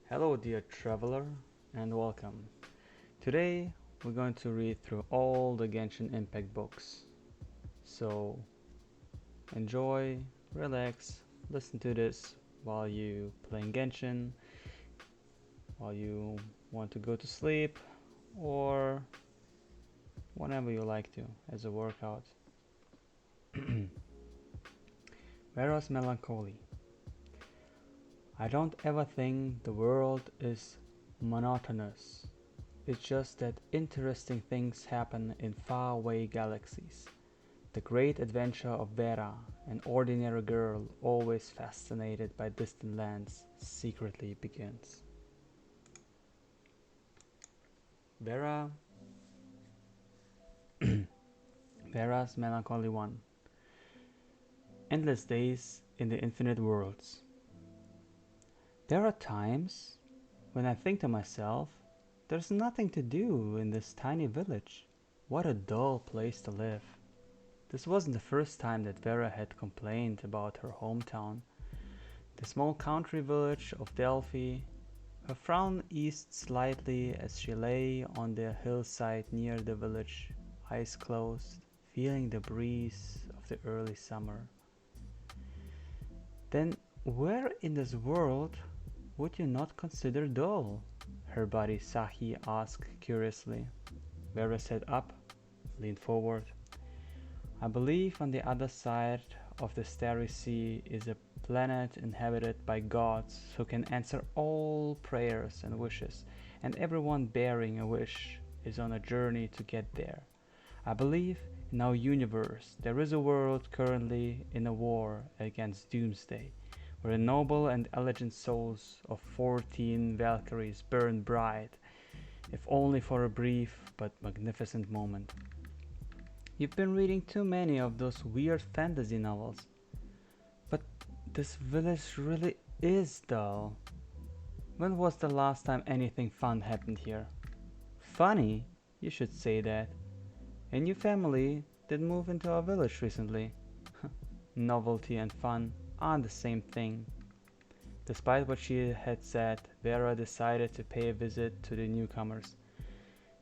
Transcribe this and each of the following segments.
Hello, dear traveler, and welcome. Today we're going to read through all the Genshin Impact books. So enjoy, relax, listen to this while you playing Genshin, while you want to go to sleep, or whenever you like to as a workout. Vera's melancholy. I don't ever think the world is monotonous. It's just that interesting things happen in faraway galaxies. The great adventure of Vera, an ordinary girl always fascinated by distant lands, secretly begins. Vera Vera's Melancholy 1. Endless days in the infinite worlds. There are times when I think to myself, there's nothing to do in this tiny village. What a dull place to live. This wasn't the first time that Vera had complained about her hometown, the small country village of Delphi. Her frown eased slightly as she lay on the hillside near the village, eyes closed, feeling the breeze of the early summer. Then where in this world would you not consider dull? Her buddy Sahi asked curiously. Vera sat up, leaned forward. I believe on the other side of the starry sea is a planet inhabited by gods who can answer all prayers and wishes, and everyone bearing a wish is on a journey to get there. I believe in our universe there is a world currently in a war against Doomsday, where the noble and elegant souls of 14 Valkyries burn bright, if only for a brief but magnificent moment. You've been reading too many of those weird fantasy novels. But this village really is dull. When was the last time anything fun happened here? Funny? You should say that. And your family did move into our village recently. Novelty and fun aren't the same thing. Despite what she had said, Vera decided to pay a visit to the newcomers.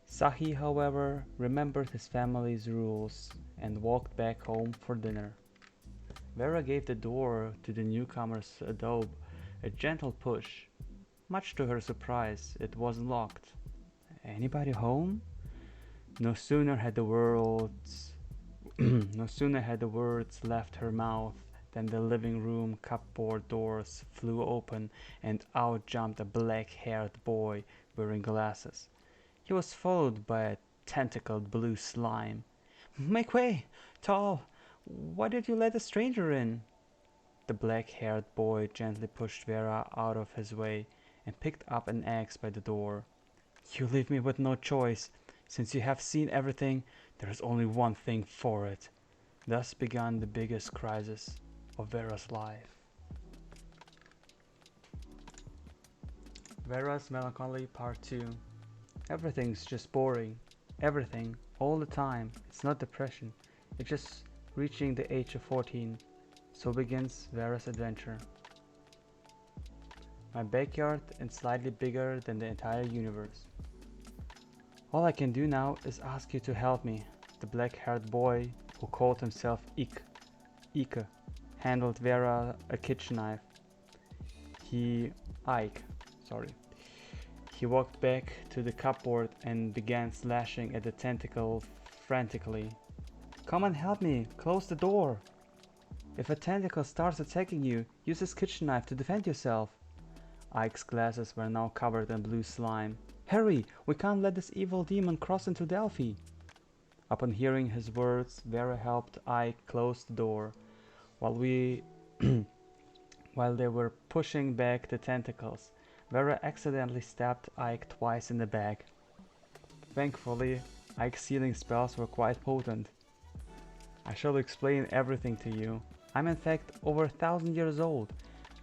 Sahi, however, remembered his family's rules and walked back home for dinner. Vera gave the door to the newcomer's adobe a gentle push. Much to her surprise, it wasn't locked. Anybody home? No sooner had the words no sooner had the words left her mouth than the living room cupboard doors flew open and out jumped a black-haired boy wearing glasses. He was followed by a tentacled blue slime. "Make way! Tall! Why did you let a stranger in?" The black-haired boy gently pushed Vera out of his way and picked up an axe by the door. "You leave me with no choice. Since you have seen everything, there is only one thing for it." Thus began the biggest crisis of Vera's life. Vera's Melancholy Part 2. Everything's just boring. Everything, all the time. It's not depression. It's just reaching the age of 14. So begins Vera's adventure. My backyard is slightly bigger than the entire universe. All I can do now is ask you to help me. The black-haired boy, who called himself Ike, handled Vera a kitchen knife. Ike, sorry. He walked back to the cupboard and began slashing at the tentacle frantically. "Come and help me! Close the door!" "If a tentacle starts attacking you, use this kitchen knife to defend yourself." Ike's glasses were now covered in blue slime. "Hurry! We can't let this evil demon cross into Delphi!" Upon hearing his words, Vera helped Ike close the door, while while they were pushing back the tentacles. Vera accidentally stabbed Ike twice in the back. Thankfully, Ike's healing spells were quite potent. "I shall explain everything to you. I'm in fact over 1,000 years old,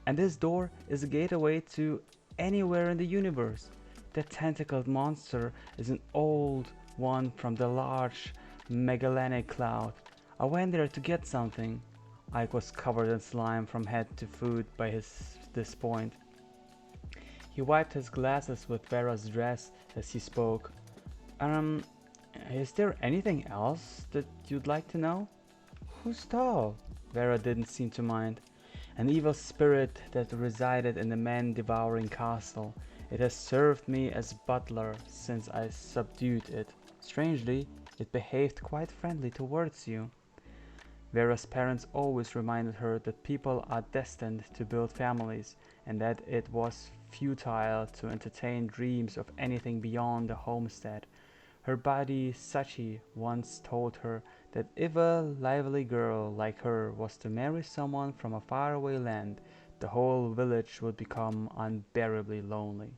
and this door is a gateway to anywhere in the universe. That tentacled monster is an old one from the large Magellanic cloud. I went there to get something." Ike was covered in slime from head to foot by this point. He wiped his glasses with Vera's dress as he spoke. Um, is there anything else that you'd like to know? Who's tall? Vera didn't seem to mind. An evil spirit that resided in the man-devouring castle. It has served me as butler since I subdued it. Strangely, it behaved quite friendly towards you. Vera's parents always reminded her that people are destined to build families, and that it was futile to entertain dreams of anything beyond the homestead. Her buddy Sachi once told her that if a lively girl like her was to marry someone from a faraway land, the whole village would become unbearably lonely.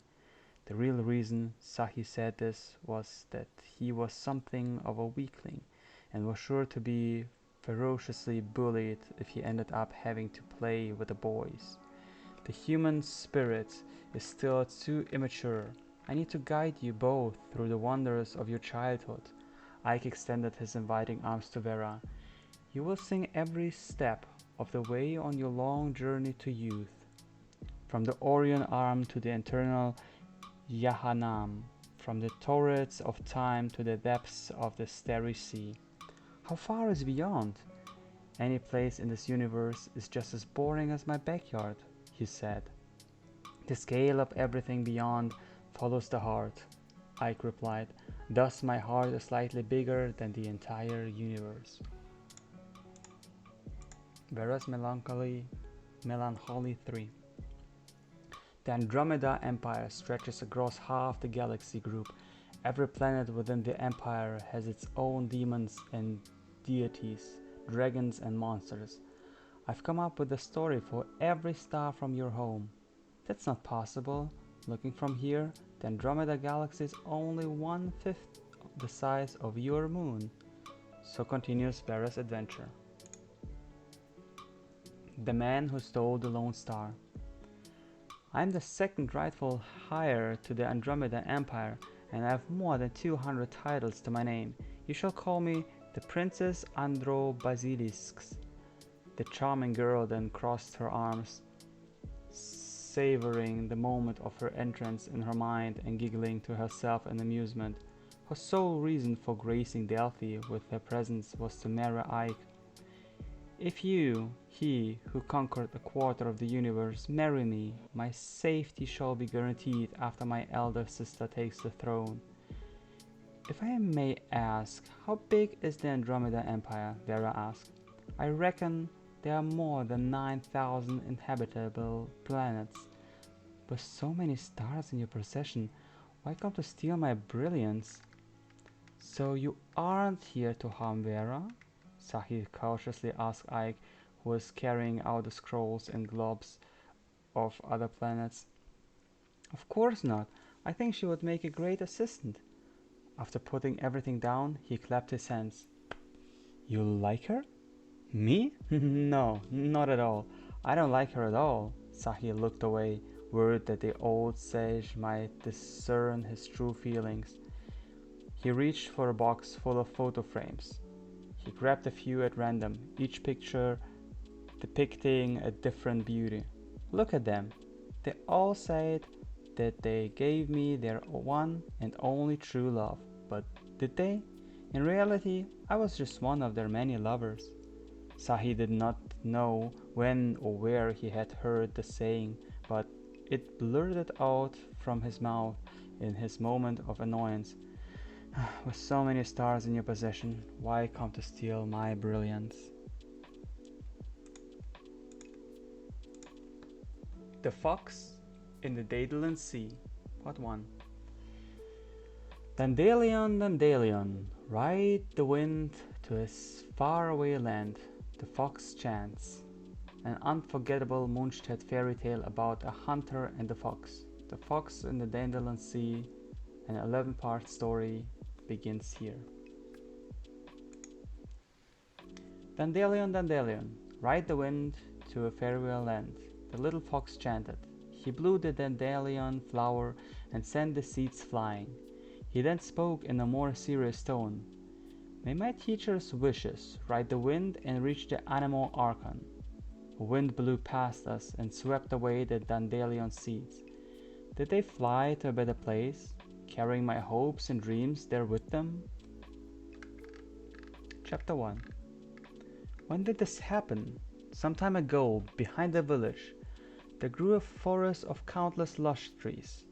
The real reason Sahi said this was that he was something of a weakling, and was sure to be ferociously bullied if he ended up having to play with the boys. The human spirit is still too immature. I need to guide you both through the wonders of your childhood. Ike extended his inviting arms to Vera. You will sing every step of the way on your long journey to youth, from the Orion Arm to the eternal Yahanam, from the torrents of time to the depths of the starry sea. How far is beyond? Any place in this universe is just as boring as my backyard, he said. The scale of everything beyond follows the heart, Ike replied. Thus my heart is slightly bigger than the entire universe. Vera's Melancholy 3. The Andromeda Empire stretches across half the galaxy group. Every planet within the empire has its own demons and deities, dragons and monsters. I've come up with a story for every star from your home. That's not possible. Looking from here, the Andromeda Galaxy is only 1/5 the size of your moon. So continues Vera's adventure. The Man Who Stole the Lone Star. I am the second rightful heir to the Andromeda Empire, and I have more than 200 titles to my name. You shall call me the Princess Andro Basilisks. The charming girl then crossed her arms, savoring the moment of her entrance in her mind and giggling to herself in amusement. Her sole reason for gracing Delphi with her presence was to marry Ike. If you, he who conquered a quarter of the universe, marry me, my safety shall be guaranteed after my elder sister takes the throne. If I may ask, how big is the Andromeda Empire? Vera asked. I reckon there are more than 9,000 inhabitable planets. With so many stars in your possession, why come to steal my brilliance? So you aren't here to harm Vera? Sahi cautiously asked Ike, who was carrying out the scrolls and globes of other planets. Of course not. I think she would make a great assistant. After putting everything down, he clapped his hands. You like her? Me? No, not at all. I don't like her at all. Sahi looked away, worried that the old sage might discern his true feelings. He reached for a box full of photo frames. He grabbed a few at random, each picture depicting a different beauty. Look at them. They all said that they gave me their one and only true love. But did they? In reality, I was just one of their many lovers. Sahi did not know when or where he had heard the saying, but it blurted out from his mouth in his moment of annoyance. With so many stars in your possession, why come to steal my brilliance? The Fox in the Dandelion Sea, Part 1. Dandelion, Dandelion, ride the wind to his faraway land, the fox chants. An unforgettable Munchtet fairy tale about a hunter and a fox. The Fox in the Dandelion Sea, an 11-part story, begins here. Dandelion, Dandelion, ride the wind to a farewell land, the little fox chanted. He blew the dandelion flower and sent the seeds flying. He then spoke in a more serious tone. May my teacher's wishes ride the wind and reach the animal archon. A wind blew past us and swept away the dandelion seeds. Did they fly to a better place, carrying my hopes and dreams there with them? Chapter 1. When did this happen? Some time ago, behind the village, there grew a forest of countless lush trees.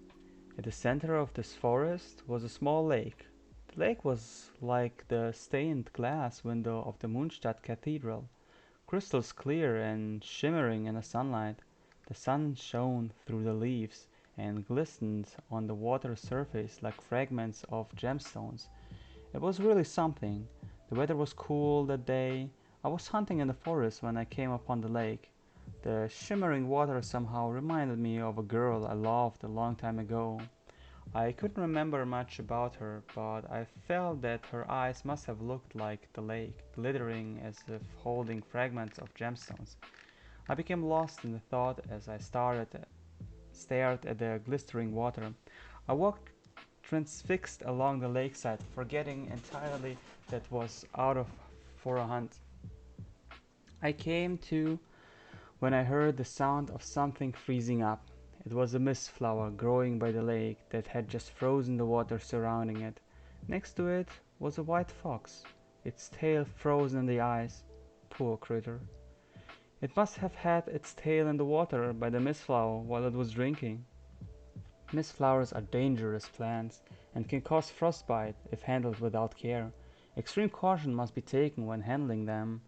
At the center of this forest was a small lake. The lake was like the stained glass window of the Mondstadt Cathedral, crystals clear and shimmering in the sunlight. The sun shone through the leaves and glistened on the water surface like fragments of gemstones. It was really something. The weather was cool that day. I was hunting in the forest when I came upon the lake. The shimmering water somehow reminded me of a girl I loved a long time ago. I couldn't remember much about her, but I felt that her eyes must have looked like the lake, glittering as if holding fragments of gemstones. I became lost in the thought as I stared at the glistening water. I walked transfixed along the lakeside, forgetting entirely that was out of for a hunt. I came to when I heard the sound of something freezing up. It was a mist flower growing by the lake that had just frozen the water surrounding it. Next to it was a white fox, its tail frozen in the ice. Poor critter. It must have had its tail in the water by the mist flower while it was drinking. Mist flowers are dangerous plants and can cause frostbite if handled without care. Extreme caution must be taken when handling them.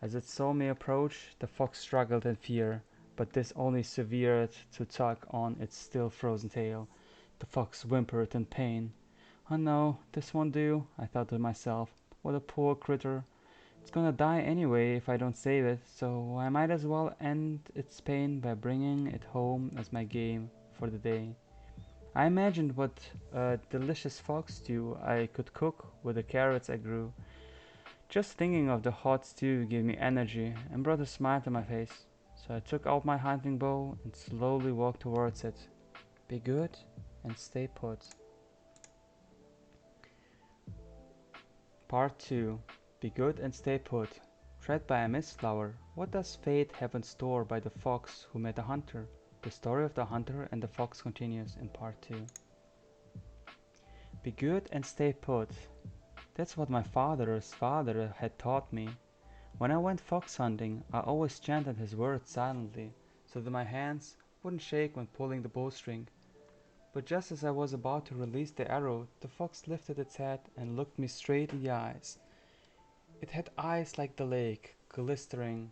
As it saw me approach, the fox struggled in fear, but this only severed to tug on its still frozen tail. The fox whimpered in pain. Oh no, this won't do, I thought to myself. What a poor critter. It's gonna die anyway if I don't save it, so I might as well end its pain by bringing it home as my game for the day. I imagined what a delicious fox stew I could cook with the carrots I grew. Just thinking of the hot stew gave me energy and brought a smile to my face. So I took out my hunting bow and slowly walked towards it. Be good and stay put. Part 2. Be good and stay put. Read by a mist flower. What does fate have in store by the fox who met a hunter? The story of the hunter and the fox continues in part 2. Be good and stay put. That's what my father's father had taught me. When I went fox hunting, I always chanted his words silently, so that my hands wouldn't shake when pulling the bowstring. But just as I was about to release the arrow, the fox lifted its head and looked me straight in the eyes. It had eyes like the lake, glistering,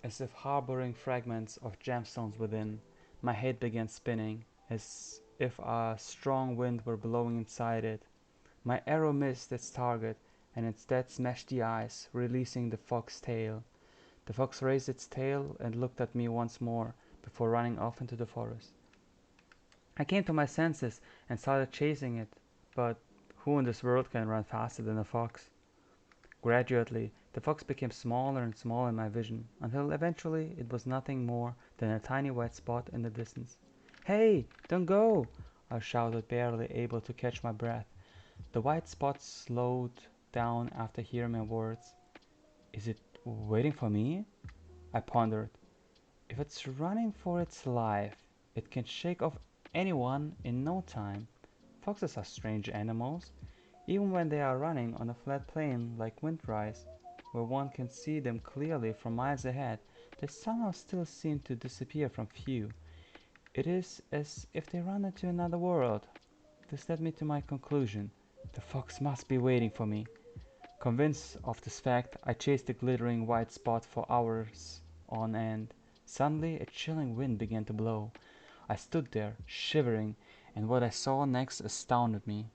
as if harboring fragments of gemstones within. My head began spinning, as if a strong wind were blowing inside it. My arrow missed its target, and instead smashed the eyes, releasing the fox's tail. The fox raised its tail and looked at me once more, before running off into the forest. I came to my senses and started chasing it, but who in this world can run faster than a fox? Gradually, the fox became smaller and smaller in my vision, until eventually it was nothing more than a tiny white spot in the distance. "Hey, don't go!" I shouted, barely able to catch my breath. The white spot slowed down after hearing my words. Is it waiting for me? I pondered. If it's running for its life, it can shake off anyone in no time. Foxes are strange animals. Even when they are running on a flat plain like Windrise, where one can see them clearly from miles ahead, they somehow still seem to disappear from view. It is as if they run into another world. This led me to my conclusion. The fox must be waiting for me. Convinced of this fact, I chased the glittering white spot for hours on end. Suddenly, a chilling wind began to blow. I stood there, shivering, and what I saw next astounded me.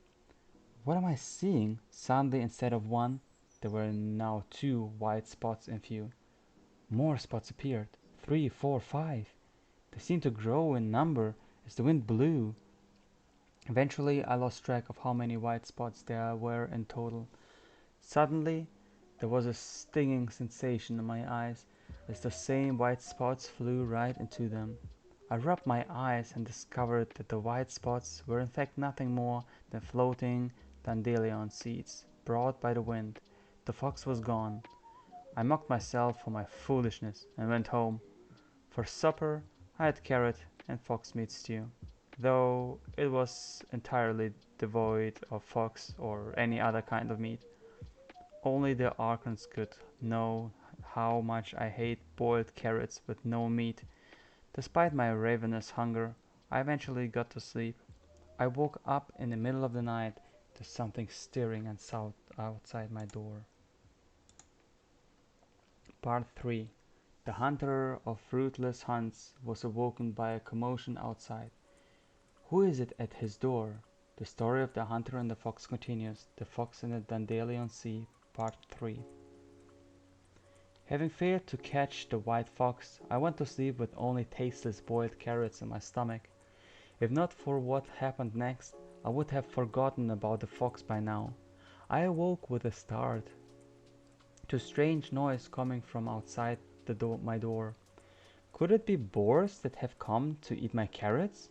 What am I seeing? Suddenly, instead of one, there were now 2 white spots in view. More spots appeared. 3, 4, 5. They seemed to grow in number as the wind blew. Eventually, I lost track of how many white spots there were in total. Suddenly, there was a stinging sensation in my eyes as the same white spots flew right into them. I rubbed my eyes and discovered that the white spots were in fact nothing more than floating dandelion seeds brought by the wind. The fox was gone. I mocked myself for my foolishness and went home. For supper, I had carrot and fox meat stew. though it was entirely devoid of fox or any other kind of meat. Only the Archons could know how much I hate boiled carrots with no meat. Despite my ravenous hunger, I eventually got to sleep. I woke up in the middle of the night to something stirring and south outside my door. Part 3. The hunter of fruitless hunts was awoken by a commotion outside. Who is it at his door? The story of the hunter and the fox continues. The Fox in the Dandelion Sea, Part 3. Having failed to catch the white fox, I went to sleep with only tasteless boiled carrots in my stomach. If not for what happened next, I would have forgotten about the fox by now. I awoke with a start to a strange noise coming from outside my door. Could it be boars that have come to eat my carrots?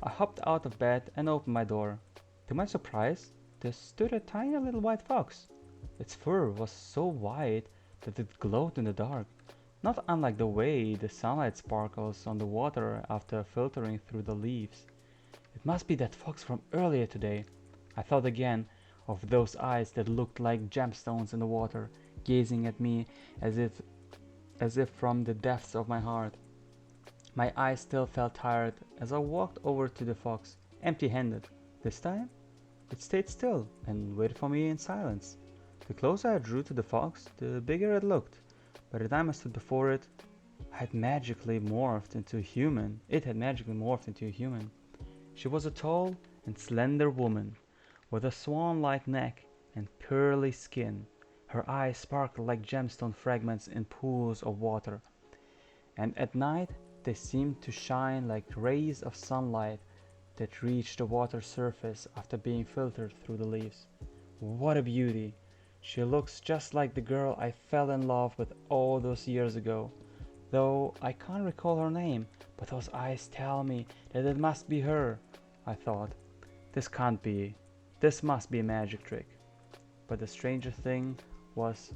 I hopped out of bed and opened my door. To my surprise, there stood a tiny little white fox. Its fur was so white that it glowed in the dark, not unlike the way the sunlight sparkles on the water after filtering through the leaves. It must be that fox from earlier today. I thought again of those eyes that looked like gemstones in the water, gazing at me as if from the depths of my heart. My eyes still felt tired as I walked over to the fox, empty-handed. This time, it stayed still and waited for me in silence. The closer I drew to the fox, the bigger it looked. By the time I stood before it, I had magically morphed into a human. It had magically morphed into a human. She was a tall and slender woman, with a swan-like neck and pearly skin. Her eyes sparkled like gemstone fragments in pools of water, and at night they seemed to shine like rays of sunlight that reached the water's surface after being filtered through the leaves. What a beauty! She looks just like the girl I fell in love with all those years ago. Though I can't recall her name, but those eyes tell me that it must be her. I thought, this can't be. This must be a magic trick. But the stranger thing was,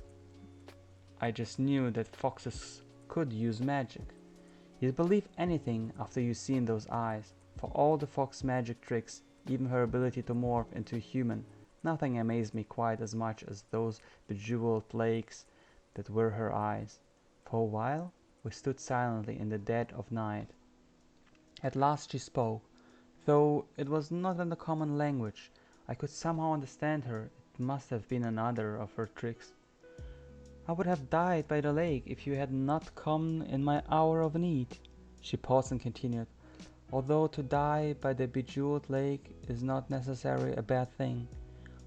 I just knew that foxes could use magic. You'd believe anything after you've seen those eyes. For all the fox magic tricks, even her ability to morph into a human, nothing amazed me quite as much as those bejeweled lakes that were her eyes. For a while, we stood silently in the dead of night. At last she spoke, though it was not in the common language. I could somehow understand her. It must have been another of her tricks. I would have died by the lake if you had not come in my hour of need. She paused and continued, although to die by the bejeweled lake is not necessarily a bad thing.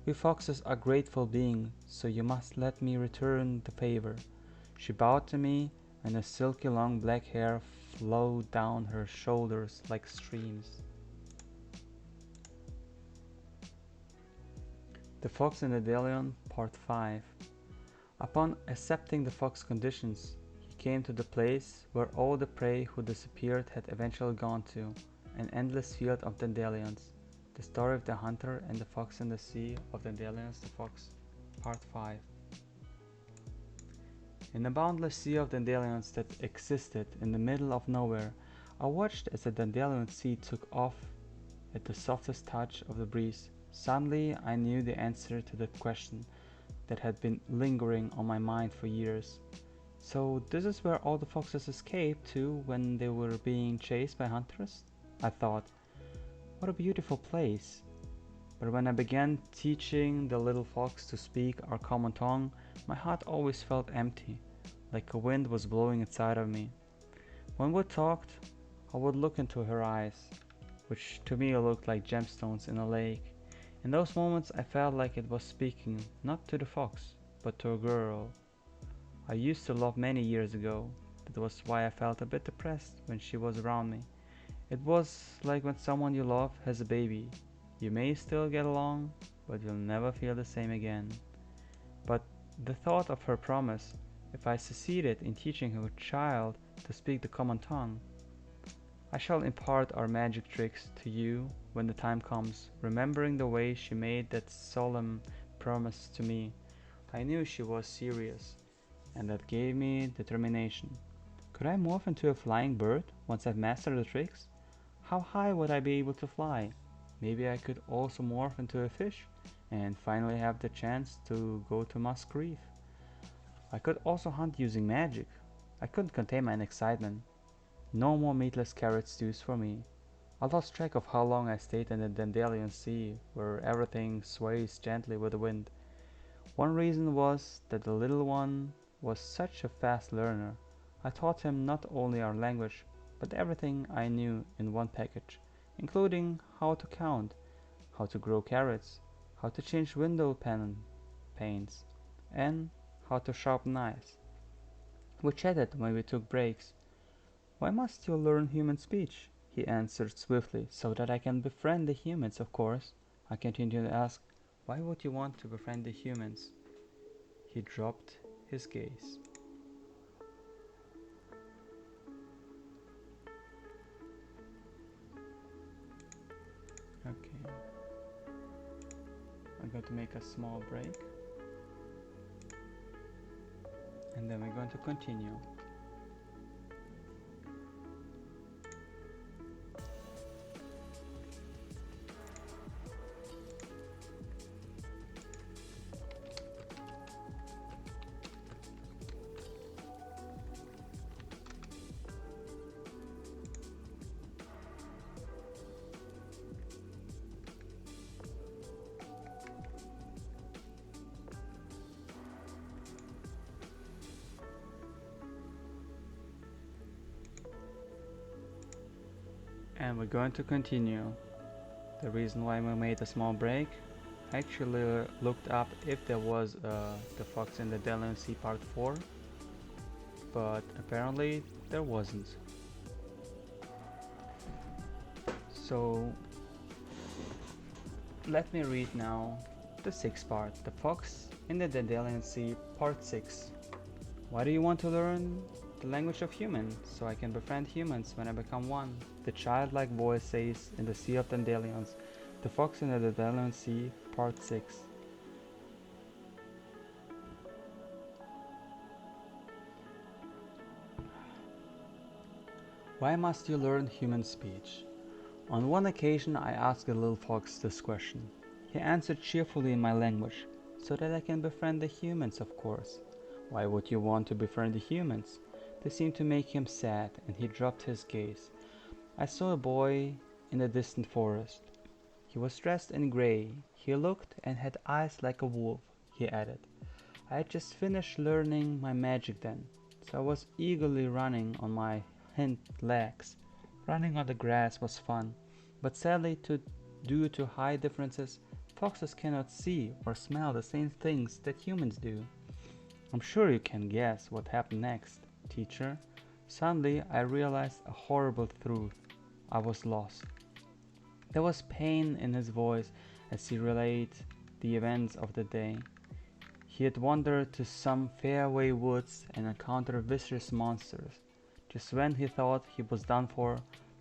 We foxes are grateful beings, so you must let me return the favor. She bowed to me, and her silky long black hair flowed down her shoulders like streams. The Fox and the Dandelion, Part 5. Upon accepting the fox's conditions, he came to the place where all the prey who disappeared had eventually gone to, an endless field of dandelions. The story of the hunter and the fox in the sea of dandelions, the fox, Part 5. In the boundless sea of dandelions that existed in the middle of nowhere, I watched as the Dandelion Sea took off at the softest touch of the breeze. Suddenly I knew the answer to the question that had been lingering on my mind for years. So this is where all the foxes escaped to when they were being chased by hunters? I thought, what a beautiful place. But when I began teaching the little fox to speak our common tongue, my heart always felt empty, like a wind was blowing inside of me. When we talked, I would look into her eyes, which to me looked like gemstones in a lake. In those moments I felt like it was speaking not to the fox, but to a girl I used to love many years ago. That was why I felt a bit depressed when she was around me. It was like when someone you love has a baby. You may still get along, but you'll never feel the same again. But the thought of her promise, if I succeeded in teaching her child to speak the common tongue, I shall impart our magic tricks to you when the time comes, remembering the way she made that solemn promise to me. I knew she was serious, and that gave me determination. Could I morph into a flying bird once I've mastered the tricks? How high would I be able to fly? Maybe I could also morph into a fish and finally have the chance to go to Musk Reef. I could also hunt using magic. I couldn't contain my excitement. No more meatless carrot stews for me. I lost track of how long I stayed in the Dandelion Sea, where everything sways gently with the wind. One reason was that the little one was such a fast learner. I taught him not only our language, but everything I knew in one package, including how to count, how to grow carrots, how to change panes, and how to sharpen knives. We chatted when we took breaks. Why must you learn human speech? He answered swiftly, so that I can befriend the humans, of course. I continued to ask, why would you want to befriend the humans? He dropped his gaze. Okay, I'm going to make a small break and then we're going to continue. And we're going to continue. The reason why we made a small break, I actually looked up if there was the Fox in the Dandelion Sea Part 4, but apparently there wasn't. So let me read now the sixth part, The Fox in the Dandelion Sea Part 6. Why do you want to learn the language of humans, so I can befriend humans when I become one? The childlike voice says in the Sea of Dandelions, The Fox in the Dandelion Sea, Part 6. Why must you learn human speech? On one occasion I asked the little fox this question. He answered cheerfully in my language, so that I can befriend the humans, of course. Why would you want to befriend the humans? They seemed to make him sad, and he dropped his gaze. I saw a boy in the distant forest. He was dressed in grey. He looked and had eyes like a wolf, he added. I had just finished learning my magic then, so I was eagerly running on my hind legs. Running on the grass was fun, but sadly, due to height differences, foxes cannot see or smell the same things that humans do. I'm sure you can guess what happened next, teacher. Suddenly, I realized a horrible truth. I was lost. There was pain in his voice as he relayed the events of the day. He had wandered to some faraway woods and encountered vicious monsters. Just when he thought he was done for,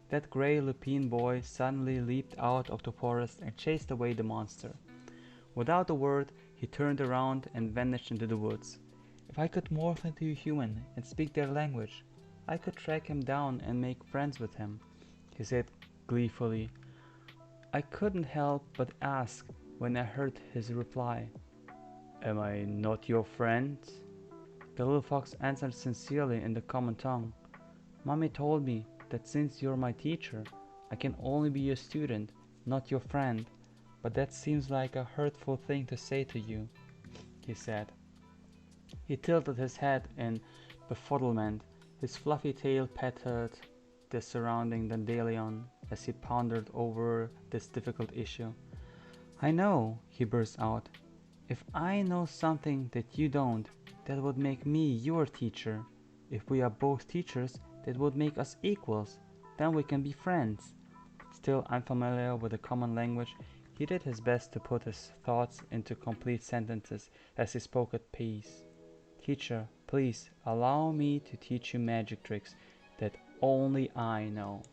that grey lupine boy suddenly leaped out of the forest and chased away the monster. Without a word, he turned around and vanished into the woods. If I could morph into a human and speak their language, I could track him down and make friends with him, he said gleefully. I couldn't help but ask when I heard his reply. Am I not your friend? The little fox answered sincerely in the common tongue. Mommy told me that since you're my teacher, I can only be your student, not your friend, but that seems like a hurtful thing to say to you, he said. He tilted his head in befuddlement. His fluffy tail patted the surrounding dandelion as he pondered over this difficult issue. I know, he burst out. If I know something that you don't, that would make me your teacher. If we are both teachers, that would make us equals. Then we can be friends. Still unfamiliar with the common language, he did his best to put his thoughts into complete sentences as he spoke at peace. Teacher, please allow me to teach you magic tricks that only I know.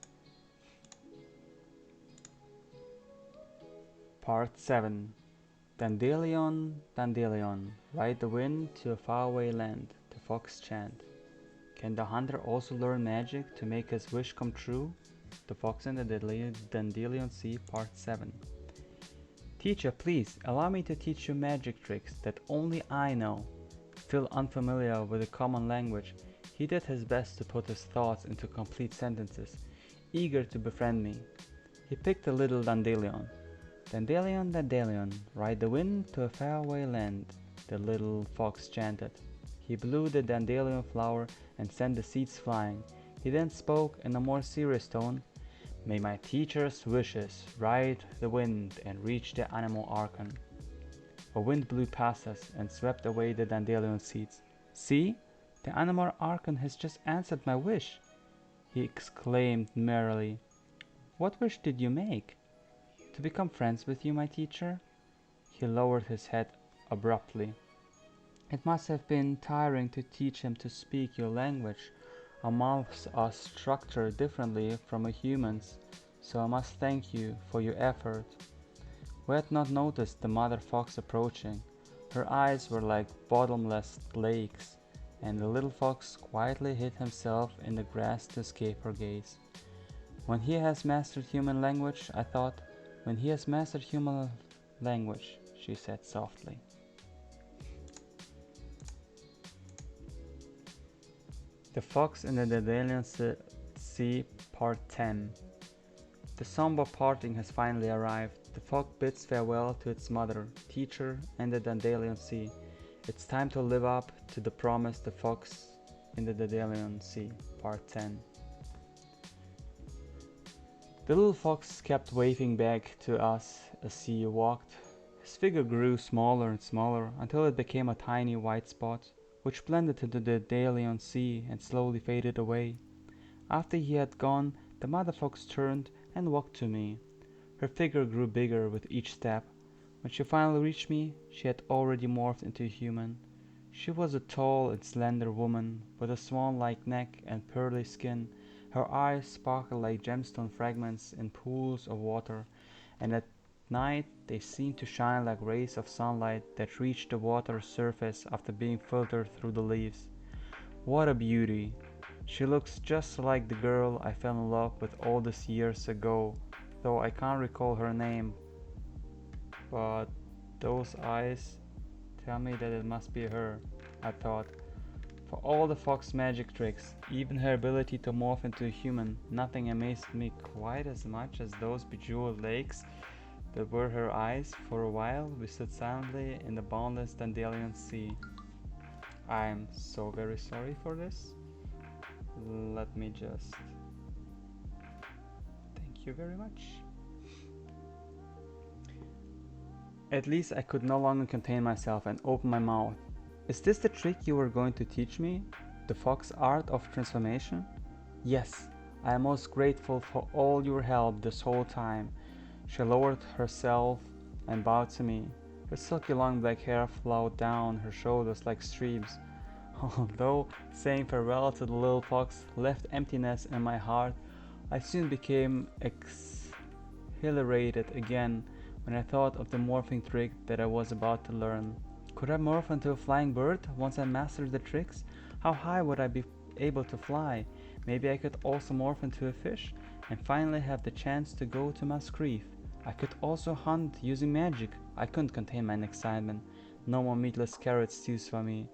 Part 7. Dandelion, dandelion, ride the wind to a faraway land, the fox chant. Can the hunter also learn magic to make his wish come true? The Fox and the Dandelion Sea, Part 7. Teacher, please, allow me to teach you magic tricks that only I know. Still unfamiliar with the common language, he did his best to put his thoughts into complete sentences, eager to befriend me. He picked a little dandelion. Dandelion, dandelion, ride the wind to a faraway land, the little fox chanted. He blew the dandelion flower and sent the seeds flying. He then spoke in a more serious tone. May my teacher's wishes ride the wind and reach the animal archon. A wind blew past us and swept away the dandelion seeds. See, the animal archon has just answered my wish, he exclaimed merrily. What wish did you make? To become friends with you, my teacher? He lowered his head abruptly. It must have been tiring to teach him to speak your language. Our mouths are structured differently from a human's, so I must thank you for your effort. We had not noticed the mother fox approaching. Her eyes were like bottomless lakes, and the little fox quietly hid himself in the grass to escape her gaze. When he has mastered human language, I thought. When he has mastered human language, she said softly. The Fox in the Dandelion Sea, Part 10. The somber parting has finally arrived. The fox bids farewell to its mother, teacher, and the Dandelion Sea. It's time to live up to the promise. The Fox in the Dandelion Sea, Part 10. The little fox kept waving back to us as he walked. His figure grew smaller and smaller until it became a tiny white spot, which blended into the Dandelion Sea and slowly faded away. After he had gone, the mother fox turned and walked to me. Her figure grew bigger with each step. When she finally reached me, she had already morphed into a human. She was a tall and slender woman with a swan-like neck and pearly skin. Her eyes sparkled like gemstone fragments in pools of water, and at night they seemed to shine like rays of sunlight that reached the water's surface after being filtered through the leaves. What a beauty! She looks just like the girl I fell in love with all these years ago, though I can't recall her name. But those eyes tell me that it must be her, I thought. For all the fox magic tricks, even her ability to morph into a human, nothing amazed me quite as much as those bejeweled lakes that were her eyes. For a while, we stood silently in the boundless Dandelion Sea. I'm so very sorry for this. Let me just... Thank you very much. At least I could no longer contain myself and open my mouth. Is this the trick you were going to teach me? The fox art of transformation? Yes, I am most grateful for all your help this whole time. She lowered herself and bowed to me. Her silky long black hair flowed down her shoulders like streams. Although saying farewell to the little fox left emptiness in my heart, I soon became exhilarated again when I thought of the morphing trick that I was about to learn. Could I morph into a flying bird once I mastered the tricks? How high would I be able to fly? Maybe I could also morph into a fish and finally have the chance to go to Maskrif. I could also hunt using magic. I couldn't contain my excitement. No more meatless carrot stews for me.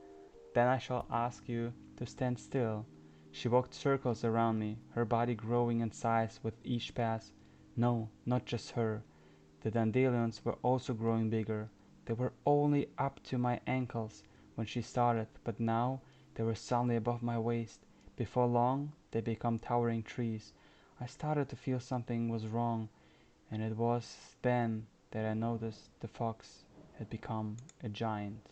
Then I shall ask you to stand still. She walked circles around me, her body growing in size with each pass. No, not just her. The dandelions were also growing bigger. They were only up to my ankles when she started, but now they were suddenly above my waist. Before long, they became towering trees. I started to feel something was wrong, and it was then that I noticed the fox had become a giant.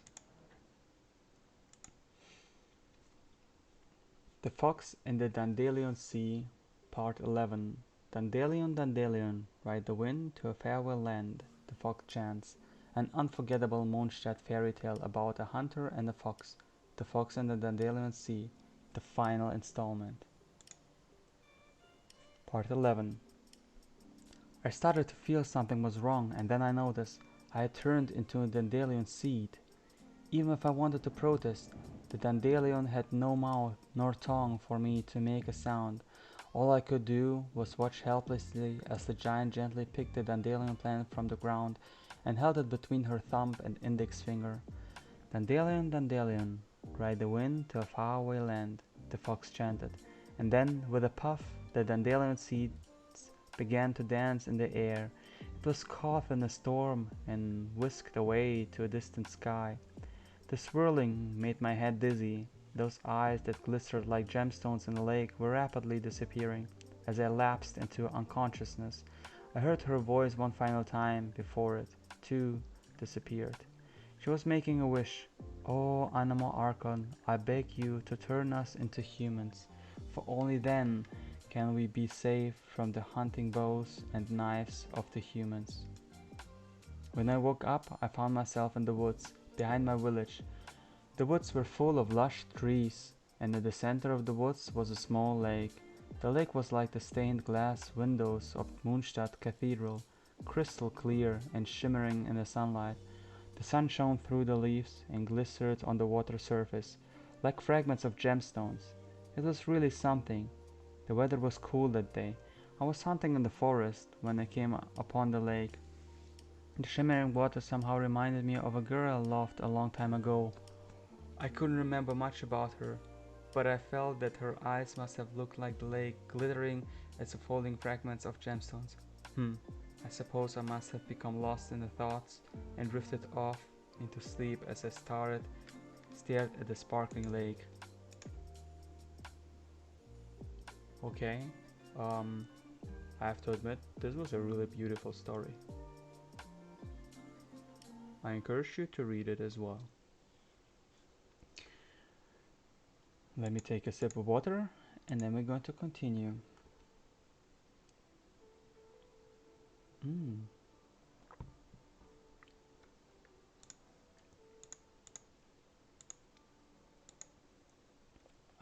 The Fox in the Dandelion Sea, Part 11. Dandelion, dandelion, ride the wind to a farewell land, the fox chants. An unforgettable Mondstadt fairy tale about a hunter and a fox. The Fox in the Dandelion Sea, the final installment. Part 11. I started to feel something was wrong, and then I noticed I had turned into a dandelion seed. Even if I wanted to protest, the dandelion had no mouth nor tongue for me to make a sound. All I could do was watch helplessly as the giant gently picked the dandelion plant from the ground and held it between her thumb and index finger. Dandelion, dandelion, ride the wind to a faraway land, the fox chanted, and then, with a puff, the dandelion seeds began to dance in the air. It was caught in a storm and whisked away to a distant sky. The swirling made my head dizzy. Those eyes that glistered like gemstones in the lake were rapidly disappearing. As I lapsed into unconsciousness, I heard her voice one final time before it, too, disappeared. She was making a wish. "Oh, Animal Archon, I beg you to turn us into humans, for only then can we be safe from the hunting bows and knives of the humans." When I woke up, I found myself in the woods, behind my village. The woods were full of lush trees, and in the center of the woods was a small lake. The lake was like the stained glass windows of Moonstadt Cathedral, crystal clear and shimmering in the sunlight. The sun shone through the leaves and glistered on the water surface, like fragments of gemstones. It was really something. The weather was cool that day. I was hunting in the forest when I came upon the lake. The shimmering water somehow reminded me of a girl I loved a long time ago. I couldn't remember much about her, but I felt that her eyes must have looked like the lake, glittering as the falling fragments of gemstones. I suppose I must have become lost in the thoughts and drifted off into sleep as I stared at the sparkling lake. Okay, I have to admit, this was a really beautiful story. I encourage you to read it as well. Let me take a sip of water and then we're going to continue.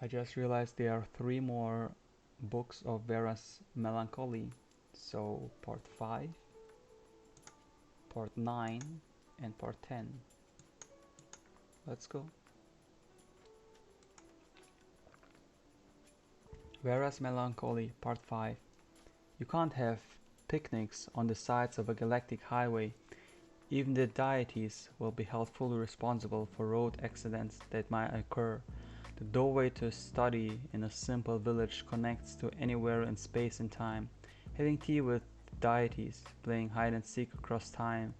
I just realized there are 3 more books of Vera's Melancholy. So part 5, part 9 and part 10. Let's go. Vera's Melancholy, part 5. You can't have picnics on the sides of a galactic highway. Even the deities will be held fully responsible for road accidents that might occur. The doorway to a study in a simple village connects to anywhere in space and time. Having tea with deities, playing hide and seek across time.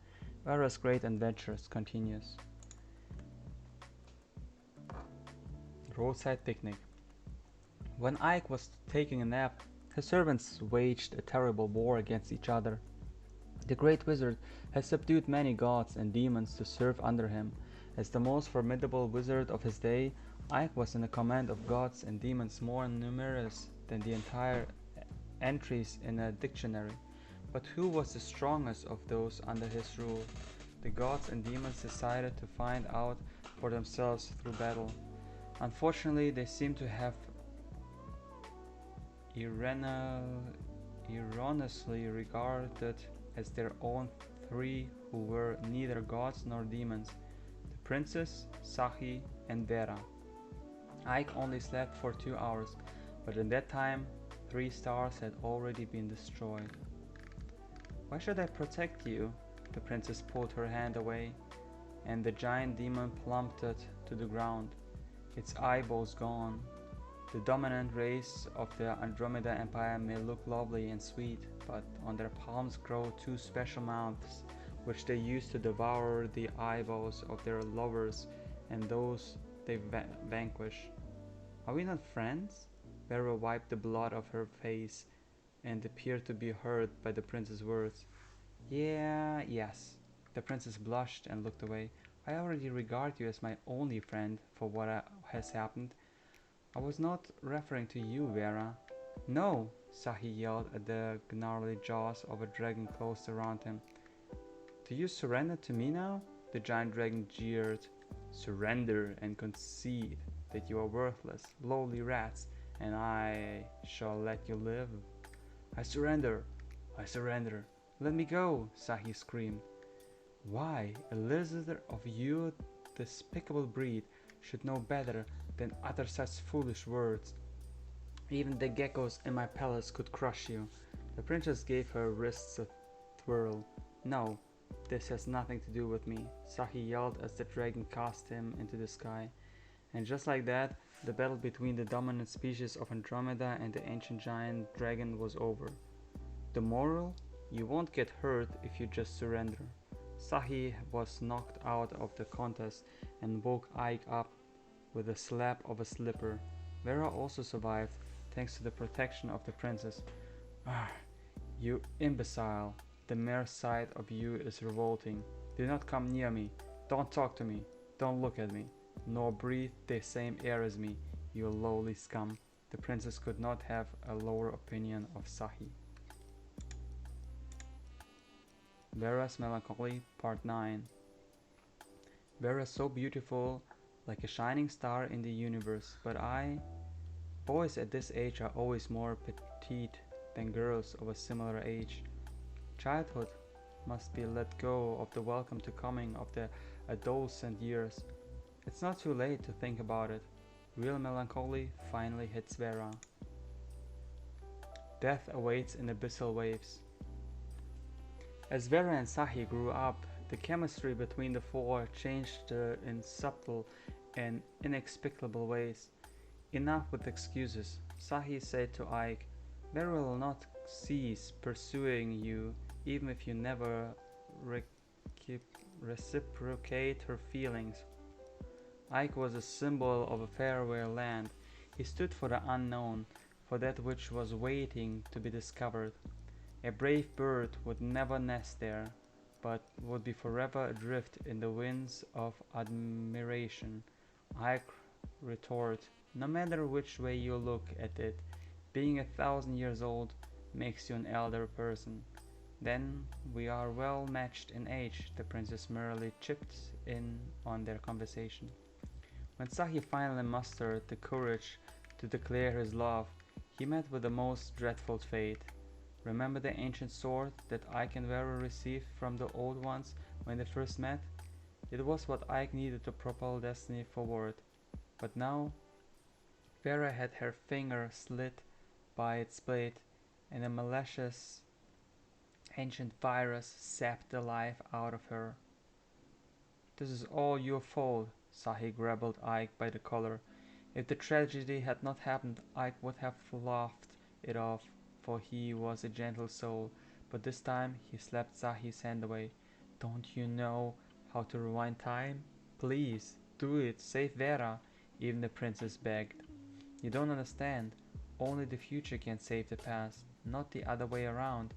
Vera's great adventures continues. Roadside picnic. When Ike was taking a nap, his servants waged a terrible war against each other. The great wizard had subdued many gods and demons to serve under him. As the most formidable wizard of his day, Ike was in the command of gods and demons more numerous than the entire entries in a dictionary. But who was the strongest of those under his rule? The gods and demons decided to find out for themselves through battle. Unfortunately, they seem to have erroneously regarded as their own 3 who were neither gods nor demons: the princess, Sahi, and Vera. Ike only slept for 2 hours, but in that time 3 stars had already been destroyed. "Why should I protect you?" The princess pulled her hand away, and the giant demon plummeted to the ground, its eyeballs gone. The dominant race of the Andromeda Empire may look lovely and sweet, but on their palms grow 2 special mouths, which they use to devour the eyeballs of their lovers and those they vanquish. "Are we not friends?" Vera wiped the blood off her face and appeared to be hurt by the prince's words. Yes. The princess blushed and looked away. "I already regard you as my only friend for what has happened. I was not referring to you, Vera." "No!" Sahi yelled at the gnarly jaws of a dragon closed around him. "Do you surrender to me now?" The giant dragon jeered. "Surrender and concede that you are worthless, lowly rats, and I shall let you live." I surrender! Let me go!" Sahi screamed. "Why, a lizard of your despicable breed should know better than utter such foolish words." Even the geckos in my palace could crush you. The princess gave her wrists a twirl. No, this has nothing to do with me, Sahi yelled as the dragon cast him into the sky. And just like that, the battle between the dominant species of Andromeda and the ancient giant dragon was over. The moral? You won't get hurt if you just surrender. Sahi was knocked out of the contest and woke Ike up with a slap of a slipper. Vera also survived, thanks to the protection of the princess. Ah, you imbecile! The mere sight of you is revolting. Do not come near me. Don't talk to me. Don't look at me. Nor breathe the same air as me, you lowly scum. The princess could not have a lower opinion of Sahi. Vera's Melancholy, Part 9. Vera is so beautiful, like a shining star in the universe, but boys at this age are always more petite than girls of a similar age. Childhood must be let go of the welcome to coming of the adolescent years. It's not too late to think about it. Real melancholy finally hits Vera. Death awaits in abyssal waves. As Vera and Sahi grew up, the chemistry between the four changed in subtle and inexplicable ways. Enough with excuses, Sahi said to Ike. Vera will not cease pursuing you, even if you never reciprocate her feelings. Ike was a symbol of a faraway land. He stood for the unknown, for that which was waiting to be discovered. A brave bird would never nest there, but would be forever adrift in the winds of admiration. Ike retorted, no matter which way you look at it, being 1,000 years old makes you an elder person. Then we are well matched in age, the princess merrily chipped in on their conversation. When Sahi finally mustered the courage to declare his love, he met with the most dreadful fate. Remember the ancient sword that Ike and Vera received from the Old Ones when they first met? It was what Ike needed to propel destiny forward. But now, Vera had her finger slit by its blade, and a malicious ancient virus sapped the life out of her. This is all your fault, Sahi grabbed Ike by the collar. If the tragedy had not happened, Ike would have laughed it off, for he was a gentle soul, but this time he slapped Sahi's hand away. Don't you know how to rewind time? Please, do it, save Vera, even the princess begged. You don't understand. Only the future can save the past, not the other way around.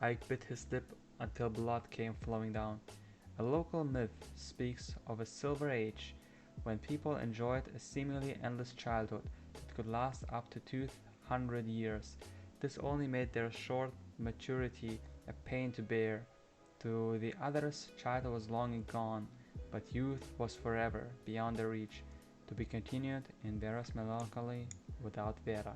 Ike bit his lip until blood came flowing down. A local myth speaks of a silver age when people enjoyed a seemingly endless childhood that could last up to 200 years. This only made their short maturity a pain to bear. To the others, childhood was long gone, but youth was forever beyond their reach. To be continued in Vera's Melancholy without Vera.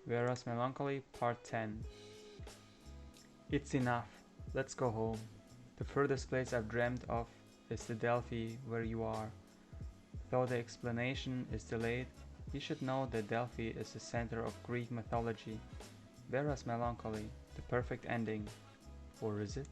Vera's Melancholy, Part 10. It's enough. Let's go home. The furthest place I've dreamed of is the Delphi where you are. Though the explanation is delayed, you should know that Delphi is the center of Greek mythology. Vera's Melancholy, the perfect ending. Or is it?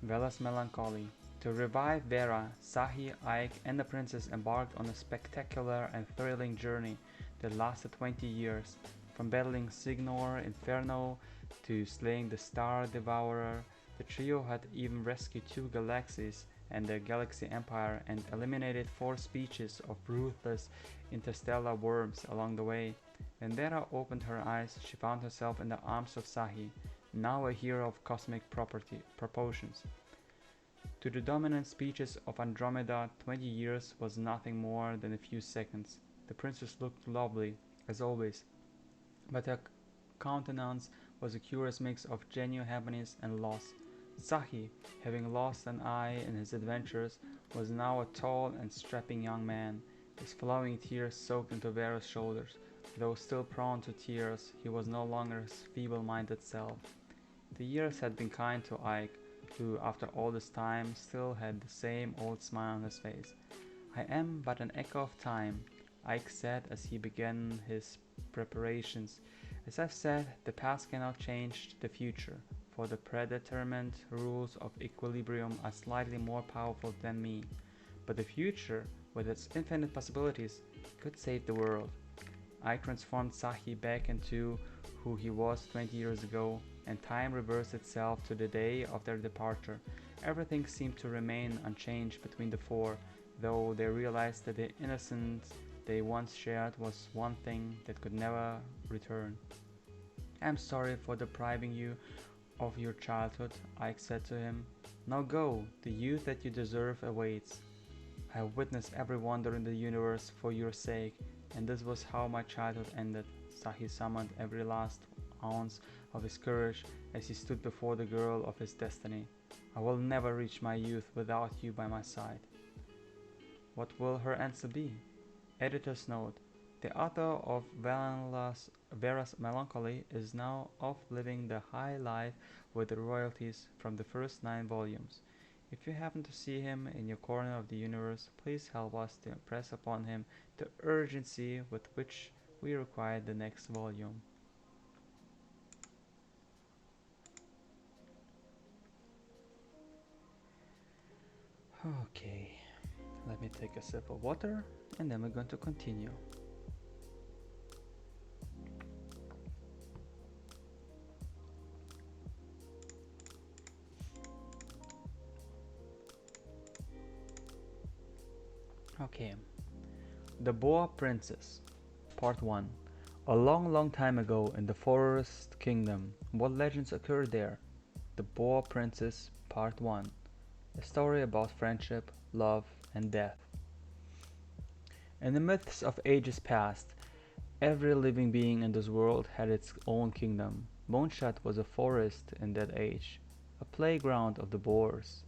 Vera's Melancholy. To revive Vera, Sahi, Ike, and the princess embarked on a spectacular and thrilling journey that lasted 20 years. From battling Signor Inferno to slaying the Star Devourer, the trio had even rescued 2 galaxies and the Galaxy Empire and eliminated 4 species of ruthless interstellar worms along the way. When Vera opened her eyes, she found herself in the arms of Sahi, now a hero of cosmic proportions. To the dominant species of Andromeda, 20 years was nothing more than a few seconds. The princess looked lovely, as always, but her countenance was a curious mix of genuine happiness and loss. Sahi, having lost an eye in his adventures, was now a tall and strapping young man. His flowing tears soaked into Vera's shoulders. Though still prone to tears, he was no longer his feeble-minded self. The years had been kind to Ike, who, after all this time, still had the same old smile on his face. I am but an echo of time, Ike said as he began his preparations. As I've said, the past cannot change the future, for the predetermined rules of equilibrium are slightly more powerful than me. But the future, with its infinite possibilities, could save the world. I transformed Sahi back into who he was 20 years ago, and time reversed itself to the day of their departure. Everything seemed to remain unchanged between the four, though they realized that the innocence they once shared was one thing that could never return. I'm sorry for depriving you of your childhood, Ike said to him. Now go, the youth that you deserve awaits. I have witnessed every wonder in the universe for your sake, and this was how my childhood ended. Sahi summoned every last ounce of his courage as he stood before the girl of his destiny. I will never reach my youth without you by my side. What will her answer be? Editor's note: the author of Vera's Melancholy is now off living the high life with the royalties from the first 9 volumes. If you happen to see him in your corner of the universe, please help us to impress upon him the urgency with which we require the next volume. Okay, let me take a sip of water and then we're going to continue. Okay, The Boar Princess, Part 1. A long, long time ago in the Forest Kingdom, what legends occurred there? The Boar Princess, Part 1. A story about friendship, love, and death. In the myths of ages past, every living being in this world had its own kingdom. Moonshot was a forest in that age, a playground of the boars.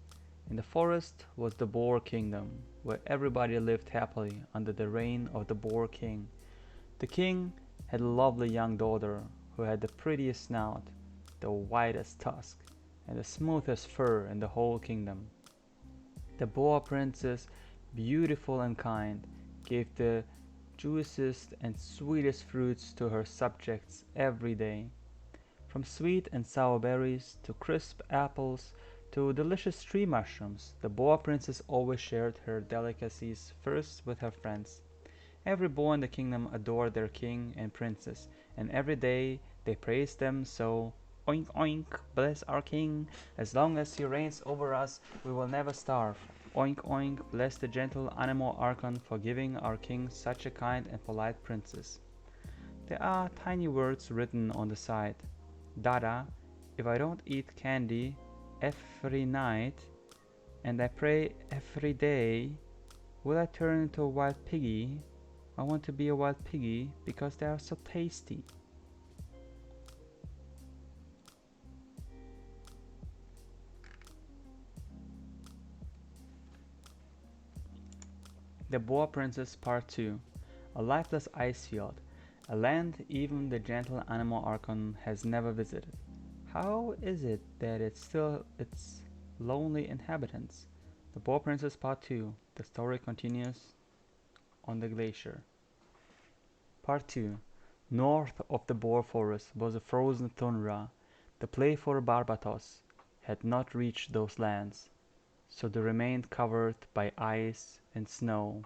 In the forest was the Boar Kingdom, where everybody lived happily under the reign of the Boar King. The king had a lovely young daughter who had the prettiest snout, the whitest tusk, and the smoothest fur in the whole kingdom. The Boar Princess, beautiful and kind, gave the juiciest and sweetest fruits to her subjects every day. From sweet and sour berries to crisp apples to delicious tree mushrooms, the Boar Princess always shared her delicacies first with her friends. Every boy in the kingdom adored their king and princess, and every day they praised them so. Oink oink, bless our king. As long as he reigns over us, we will never starve. Oink oink, bless the gentle animal Archon for giving our king such a kind and polite princess. There are tiny words written on the side. Dada, if I don't eat candy every night and I pray every day, will I turn into a wild piggy? I want to be a wild piggy because they are so tasty. The Boar Princess Part 2. A lifeless ice field, a land even the gentle animal Archon has never visited. How is it that its lonely inhabitants? The Boar Princess Part 2. The story continues on the glacier. Part 2. North of the Boar Forest was a frozen tundra. The playful Barbatos had not reached those lands, so they remained covered by ice and snow.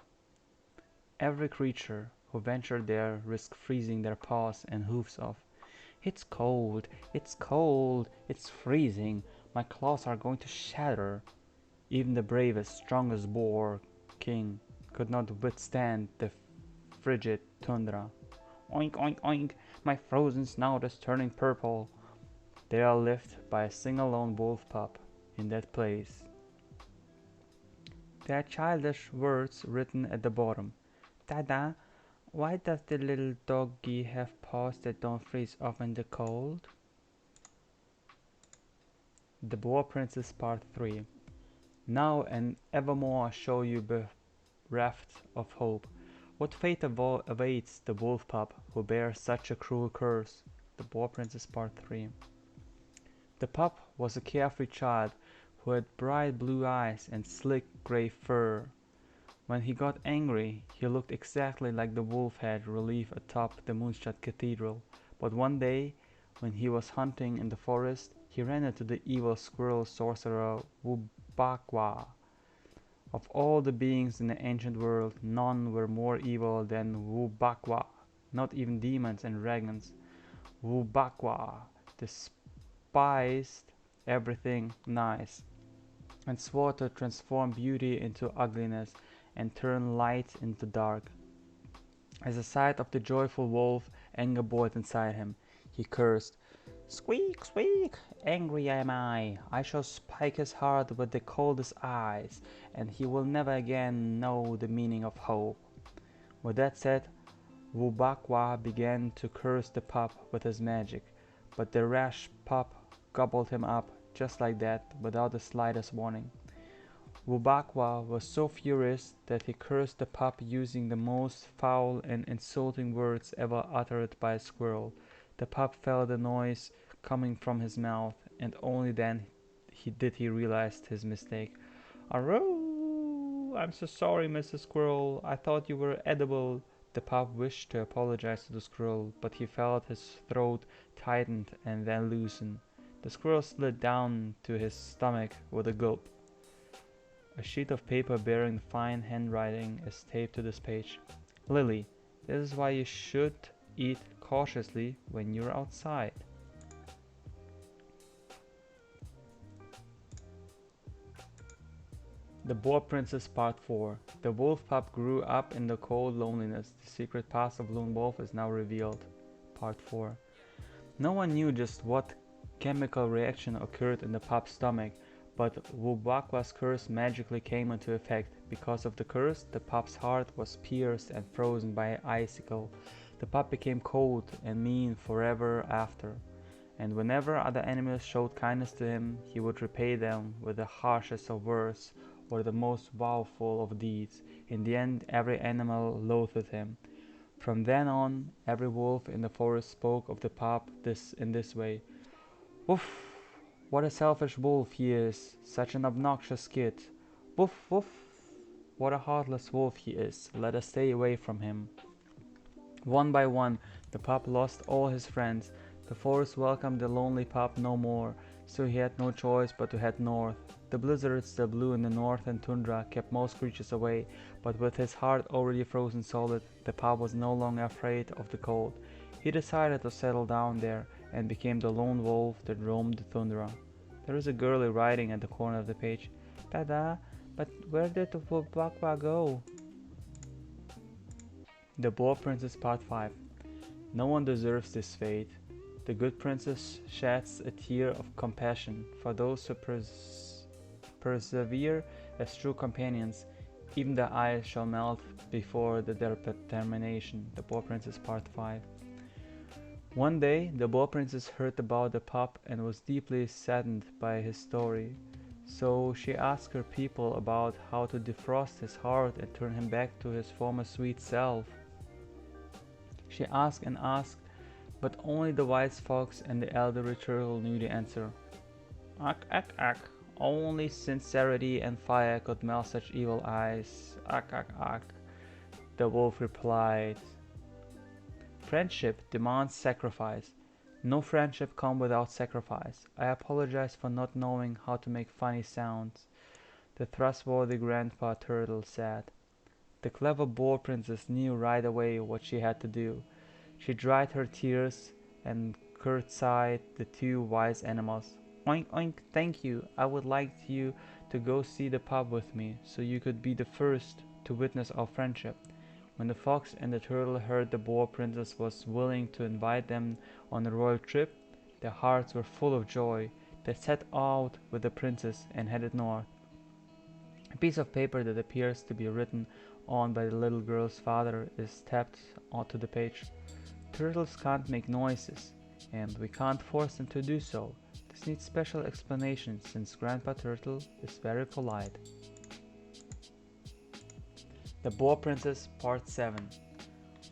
Every creature who ventured there risked freezing their paws and hoofs off. It's cold, it's cold, it's freezing, my claws are going to shatter. Even the bravest, strongest boar king could not withstand the frigid tundra. Oink oink oink, my frozen snout is turning purple. They are lived by a single lone wolf pup in that place. There are childish words written at the bottom. Dada, why does the little doggy have paws that don't freeze off in the cold? The Boar Princess Part 3. Now and evermore shall you be bereft of hope. What fate awaits the wolf pup who bears such a cruel curse? The Boar Princess Part 3. The pup was a carefree child who had bright blue eyes and slick gray fur. When he got angry, he looked exactly like the wolf head relief atop the moonshot cathedral. But one day, when he was hunting in the forest, he ran into the evil squirrel sorcerer Wubaqua. Of all the beings in the ancient world, none were more evil than Wubaqua. Not even demons and dragons. Wubaqua despised everything nice, and swore to transform beauty into ugliness and turn light into dark. As the sight of the joyful wolf anger boiled inside him, he cursed, "Squeak, squeak! Angry am I! I shall spike his heart with the coldest eyes, and he will never again know the meaning of hope." With that said, Wubaqua began to curse the pup with his magic, but the rash pup gobbled him up just like that, without the slightest warning. Wubaqua was so furious that he cursed the pup using the most foul and insulting words ever uttered by a squirrel. The pup felt the noise coming from his mouth, and only then did he realize his mistake. "Aroo! I'm so sorry, Mr. Squirrel. I thought you were edible." The pup wished to apologize to the squirrel, but he felt his throat tightened and then loosen. The squirrel slid down to his stomach with a gulp. A sheet of paper bearing fine handwriting is taped to this page. "Lily, this is why you should eat cautiously when you're outside." The Boar Princess Part 4. The wolf pup grew up in the cold loneliness. The secret past of Lone Wolf is now revealed. Part 4. No one knew just what chemical reaction occurred in the pup's stomach, but Wubaqua's curse magically came into effect. Because of the curse, the pup's heart was pierced and frozen by an icicle. The pup became cold and mean forever after, and whenever other animals showed kindness to him, he would repay them with the harshest of words or the most woeful of deeds. In the end, every animal loathed him. From then on, every wolf in the forest spoke of the pup in this way. "Woof! What a selfish wolf he is! Such an obnoxious kid! Woof, woof! What a heartless wolf he is! Let us stay away from him." One by one, the pup lost all his friends. The forest welcomed the lonely pup no more, so he had no choice but to head north. The blizzards that blew in the north and tundra kept most creatures away, but with his heart already frozen solid, the pup was no longer afraid of the cold. He decided to settle down there and became the lone wolf that roamed the tundra. There is a girlie writing at the corner of the page. "Dada, but where did the Wubaqua go?" The Boar Princess Part 5. No one deserves this fate. The good princess sheds a tear of compassion for those who persevere as true companions. Even their eyes shall melt before their determination. The Boar Princess Part 5. One day, the Boar Princess heard about the pup and was deeply saddened by his story. So she asked her people about how to defrost his heart and turn him back to his former sweet self. She asked and asked, but only the wise fox and the elderly turtle knew the answer. "Ack, ack, ack. Only sincerity and fire could melt such evil eyes. Ack, ack, ack." The wolf replied, "Friendship demands sacrifice. No friendship comes without sacrifice. I apologize for not knowing how to make funny sounds," the trustworthy grandpa turtle said. The clever Boar Princess knew right away what she had to do. She dried her tears and curtsied the two wise animals. "Oink, oink, thank you. I would like you to go see the pup with me, so you could be the first to witness our friendship." When the fox and the turtle heard the Boar Princess was willing to invite them on a royal trip, their hearts were full of joy. They set out with the princess and headed north. A piece of paper that appears to be written on by the little girl's father is tapped onto the page. "Turtles can't make noises, and we can't force them to do so. This needs special explanation since Grandpa Turtle is very polite." The Boar Princess Part 7.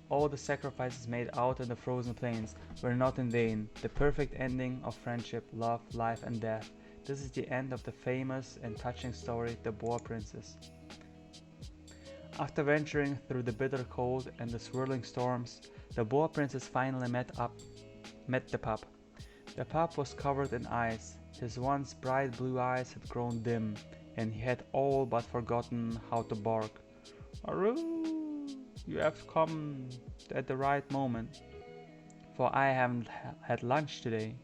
All the sacrifices made out in the frozen plains were not in vain. The perfect ending of friendship, love, life, and death. This is the end of the famous and touching story, The Boar Princess. After venturing through the bitter cold and the swirling storms, the Boar Princess finally met the pup. The pup was covered in ice. His once bright blue eyes had grown dim, and he had all but forgotten how to bark. Aroo! You have come at the right moment, for I haven't had lunch today.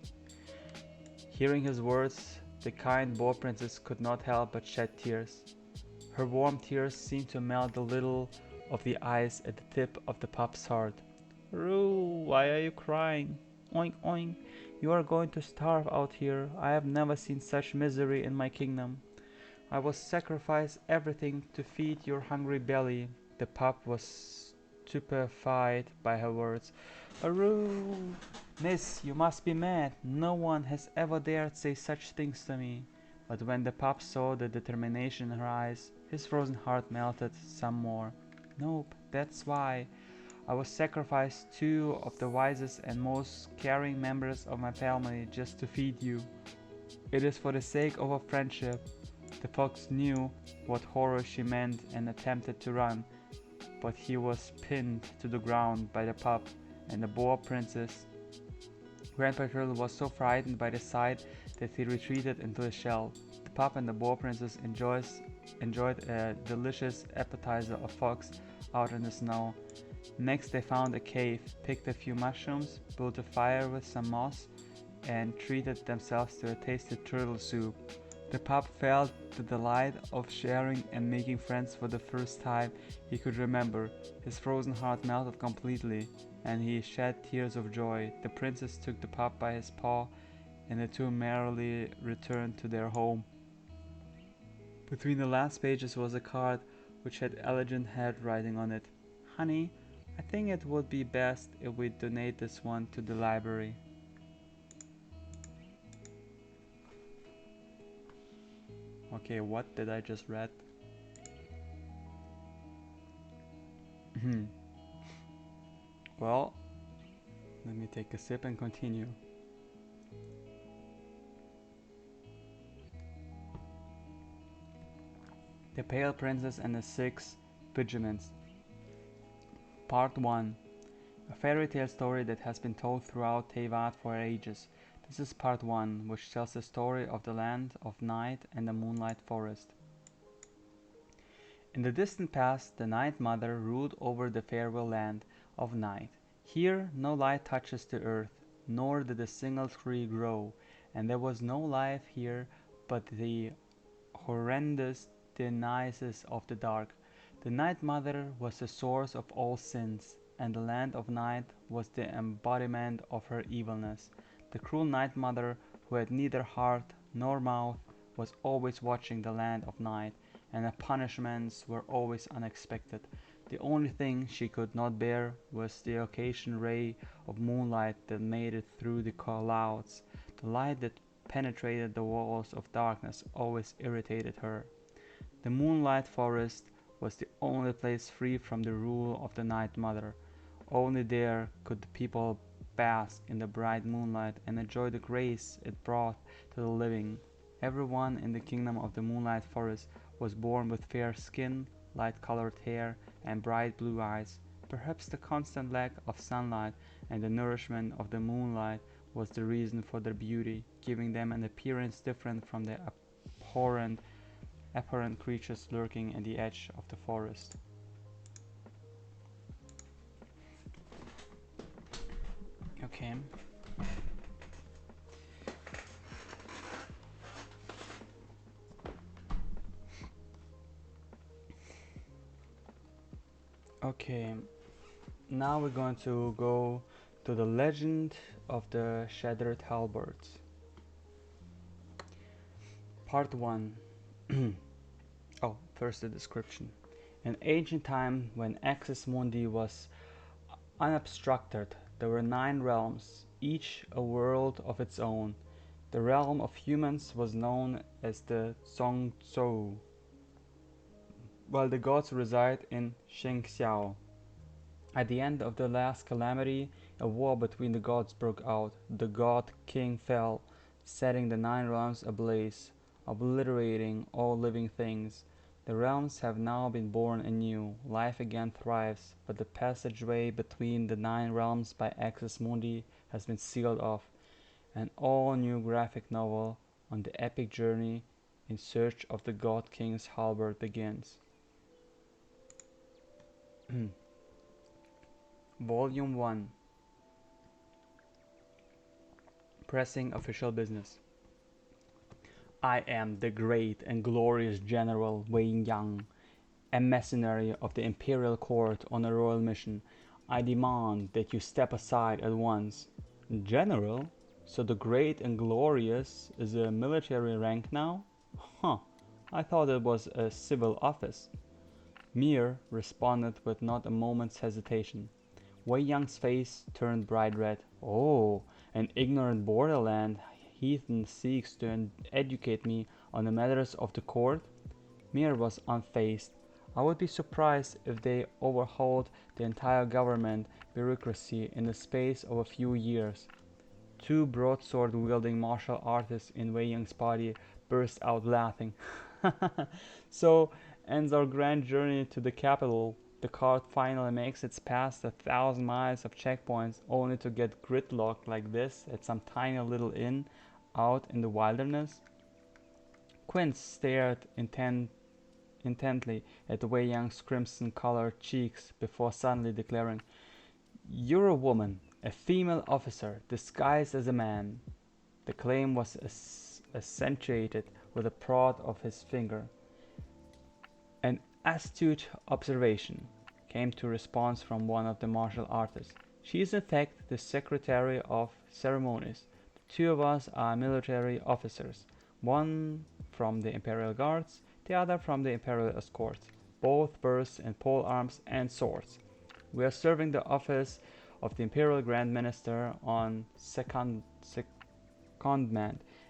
Hearing his words, the kind Boar Princess could not help but shed tears. Her warm tears seemed to melt a little of the ice at the tip of the pup's heart. Roo, why are you crying? Oink oink, you are going to starve out here. I have never seen such misery in my kingdom. I will sacrifice everything to feed your hungry belly. The pup was stupefied by her words. Aroo! Miss, you must be mad. No one has ever dared say such things to me. But when the pup saw the determination in her eyes, his frozen heart melted some more. Nope, that's why. I will sacrifice two of the wisest and most caring members of my family just to feed you. It is for the sake of our friendship. The fox knew what horror she meant and attempted to run, but he was pinned to the ground by the pup and the Boar Princess. Grandpa Turtle was so frightened by the sight that he retreated into his shell. The pup and the Boar Princess enjoyed a delicious appetizer of fox out in the snow. Next they found a cave, picked a few mushrooms, built a fire with some moss, and treated themselves to a tasty turtle soup. The pup felt the delight of sharing and making friends for the first time he could remember. His frozen heart melted completely, and he shed tears of joy. The princess took the pup by his paw, and the two merrily returned to their home. Between the last pages was a card which had elegant handwriting on it. Honey, I think it would be best if we donate this one to the library. Okay, what did I just read? Well, let me take a sip and continue. The Pale Princess and the Six Vigilants. Part 1. A fairy tale story that has been told throughout Teyvat for ages. This is part 1, which tells the story of the land of night and the moonlight forest. In the distant past, the Night Mother ruled over the farewell land of night. Here no light touches the earth, nor did a single tree grow, and there was no life here but the horrendous denizes of the dark. The Night Mother was the source of all sins, and the land of night was the embodiment of her evilness. The cruel Night Mother, who had neither heart nor mouth, was always watching the land of night, and the punishments were always unexpected. The only thing she could not bear was the occasional ray of moonlight that made it through the clouds. The light that penetrated the walls of darkness always irritated her. The moonlight forest was the only place free from the rule of the Night Mother. Only there could the people bask in the bright moonlight and enjoy the grace it brought to the living. Everyone in the kingdom of the Moonlight Forest was born with fair skin, light-colored hair, and bright blue eyes. Perhaps the constant lack of sunlight and the nourishment of the moonlight was the reason for their beauty, giving them an appearance different from the apparent creatures lurking at the edge of the forest. Okay. Okay, now we're going to go to the legend of the shattered halberds. Part 1. Oh, first the description. In ancient time, when Axis Mundi was unobstructed, there were 9 realms, each a world of its own. The realm of humans was known as the Zhongzhou, while the gods reside in Shengxiao. At the end of the last calamity, a war between the gods broke out. The god king fell, setting the nine realms ablaze, obliterating all living things. The realms have now been born anew. Life again thrives, but the passageway between the nine realms by Axis Mundi has been sealed off. An all new graphic novel on the epic journey in search of the god king's halberd begins. Volume 1. Pressing official business. I am the great and glorious General Wei Yang, emissary of the Imperial Court on a royal mission. I demand that you step aside at once. General? So the great and glorious is a military rank now? Huh, I thought it was a civil office. Mir responded with not a moment's hesitation. Wei Yang's face turned bright red. Oh, an ignorant borderland heathen seeks to educate me on the matters of the court? Mir was unfazed. I would be surprised if they overhauled the entire government bureaucracy in the space of a few years. Two broadsword-wielding martial artists in Wei Yang's party burst out laughing. So ends our grand journey to the capital. The cart finally makes its past 1,000 miles of checkpoints only to get gridlocked like this at some tiny little inn out in the wilderness. Quint stared intently at Wei Yang's crimson-colored cheeks before suddenly declaring, "You're a woman, a female officer, disguised as a man." The claim was accentuated with a prod of his finger. "An astute observation," came to response from one of the martial artists. "She is in fact the secretary of ceremonies. The two of us are military officers, one from the Imperial Guards, the other from the Imperial Escorts, both versed in pole arms and swords. We are serving the office of the Imperial Grand Minister on secondment,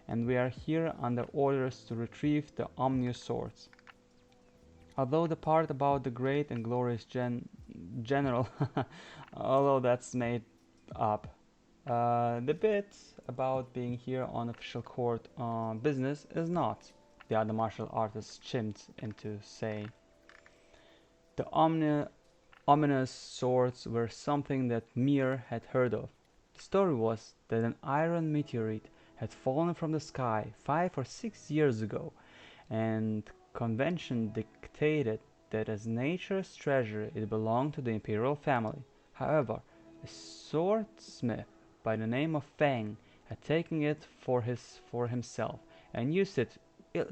and we are here under orders to retrieve the ominous swords." Although the part about the great and glorious general, although that's made up, the bit about being here on official court business is not, the other martial artist chimed in to say. The ominous swords were something that Mir had heard of. The story was that an iron meteorite had fallen from the sky 5 or 6 years ago, and convention dictated that as nature's treasure it belonged to the imperial family. However, a swordsmith by the name of Fang had taken it for himself and used it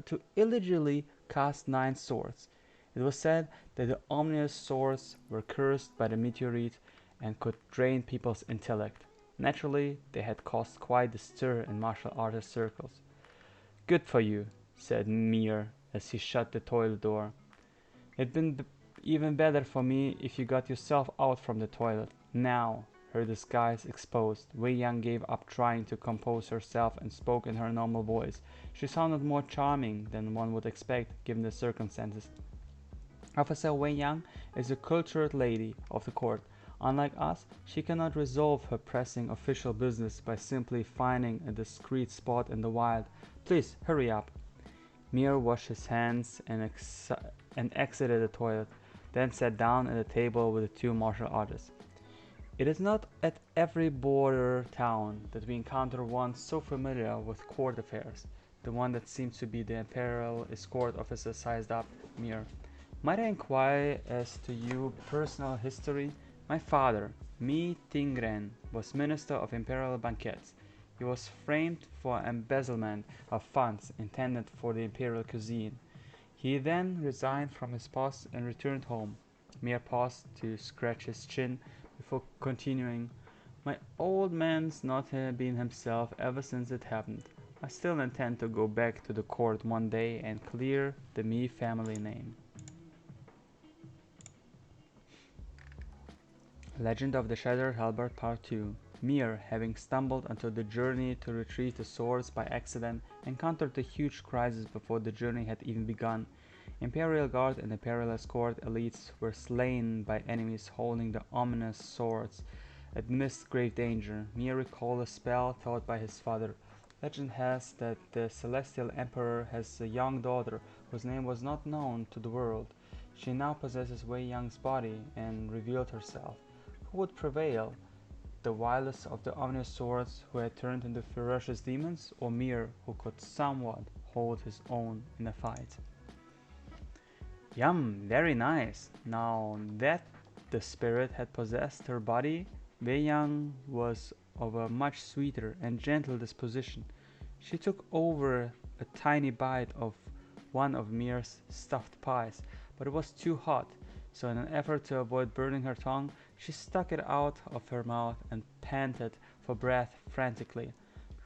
to illegally cast 9 swords. It was said that the ominous swords were cursed by the meteorite and could drain people's intellect. Naturally, they had caused quite a stir in martial artist circles. "Good for you," said Mir as he shut the toilet door. "It'd been even better for me if you got yourself out from the toilet. Now," her disguise exposed, Wei Yang gave up trying to compose herself and spoke in her normal voice. She sounded more charming than one would expect, given the circumstances. "Officer Wei Yang is a cultured lady of the court. Unlike us, she cannot resolve her pressing official business by simply finding a discreet spot in the wild. Please, hurry up." Mir washed his hands and exited the toilet, then sat down at a table with the two martial artists. "It is not at every border town that we encounter one so familiar with court affairs." The one that seems to be the Imperial escort officer sized up Mir. "Might I inquire as to your personal history? My father, Mi Tingren, was Minister of Imperial Banquets. He was framed for embezzlement of funds intended for the imperial cuisine. He then resigned from his post and returned home." Mir paused to scratch his chin before continuing, "My old man's not been himself ever since it happened. I still intend to go back to the court one day and clear the Mi family name." Legend of the Shattered Halberd Part 2. Mir, having stumbled onto the journey to retrieve the swords by accident, encountered a huge crisis before the journey had even begun. Imperial Guard and Imperial Escort elites were slain by enemies holding the ominous swords. Amidst grave danger, Mir recalled a spell taught by his father. Legend has that the Celestial Emperor has a young daughter whose name was not known to the world. She now possesses Wei Yang's body and revealed herself. Who would prevail? The wildest of the ominous swords who had turned into ferocious demons, or Mir who could somewhat hold his own in a fight? Yum, very nice. Now that the spirit had possessed her body, Wei Yang was of a much sweeter and gentle disposition. She took over a tiny bite of one of Mir's stuffed pies, but it was too hot, so in an effort to avoid burning her tongue, she stuck it out of her mouth and panted for breath frantically.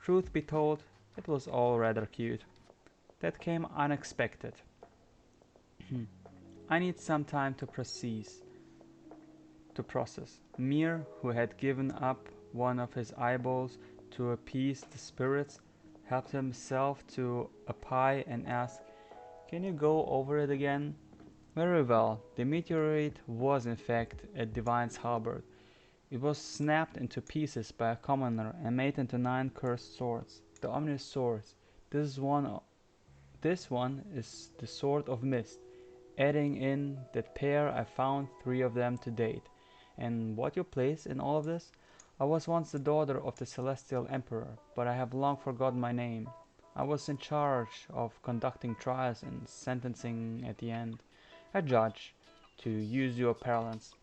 Truth be told, it was all rather cute. That came unexpected. I need some time to process. Mir, who had given up one of his eyeballs to appease the spirits, helped himself to a pie and asked, "Can you go over it again?" Very well. The meteorite was in fact a divine's halberd. It was snapped into pieces by a commoner and made into 9 cursed swords. The ominous swords. This one is the Sword of Mist. Adding in that pair, I found 3 of them to date. And what your place in all of this? I was once the daughter of the Celestial Emperor, but I have long forgotten my name. I was in charge of conducting trials and sentencing at the end. A judge, to use your parlance.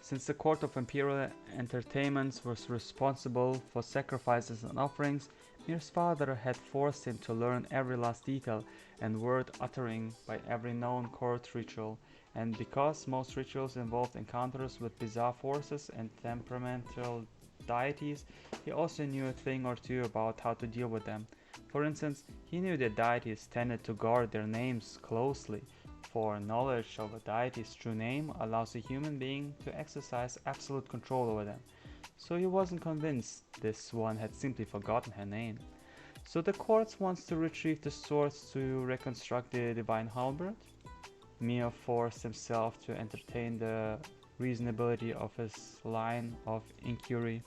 Since the court of imperial entertainments was responsible for sacrifices and offerings, Mir's father had forced him to learn every last detail and word uttering by every known court ritual, and because most rituals involved encounters with bizarre forces and temperamental deities, he also knew a thing or two about how to deal with them. For instance, he knew that deities tended to guard their names closely, for knowledge of a deity's true name allows a human being to exercise absolute control over them. So he wasn't convinced this one had simply forgotten her name. So the court wants to retrieve the swords to reconstruct the divine Halberd? Mio forced himself to entertain the reasonability of his line of inquiry.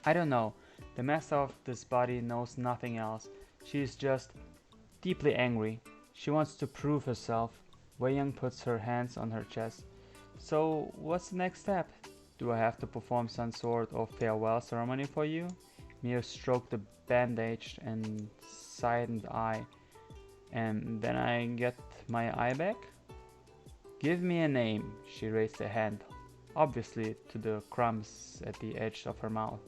I don't know. The master of this body knows nothing else. She is just deeply angry. She wants to prove herself. Wei Yang puts her hands on her chest. So, what's the next step? Do I have to perform some sort of farewell ceremony for you? Mio stroked the bandaged and saddened eye. And then I get my eye back? Give me a name. She raised a hand, obviously to the crumbs at the edge of her mouth.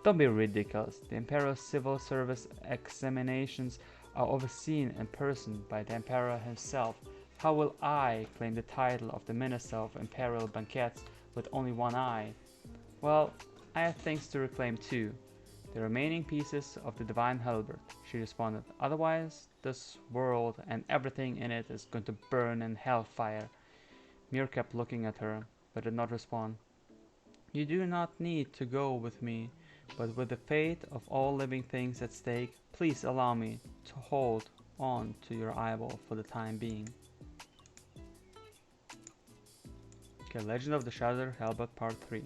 Don't be ridiculous. The Imperial Civil Service examinations are overseen in person by the Emperor himself. How will I claim the title of the Minister of Imperial Banquets with only one eye? Well, I have things to reclaim too. The remaining pieces of the divine Halberd, she responded. Otherwise, this world and everything in it is going to burn in hellfire. Mir kept looking at her, but did not respond. You do not need to go with me, but with the fate of all living things at stake, please allow me to hold on to your eyeball for the time being. Okay, Legend of the Shattered Halberd Part 3.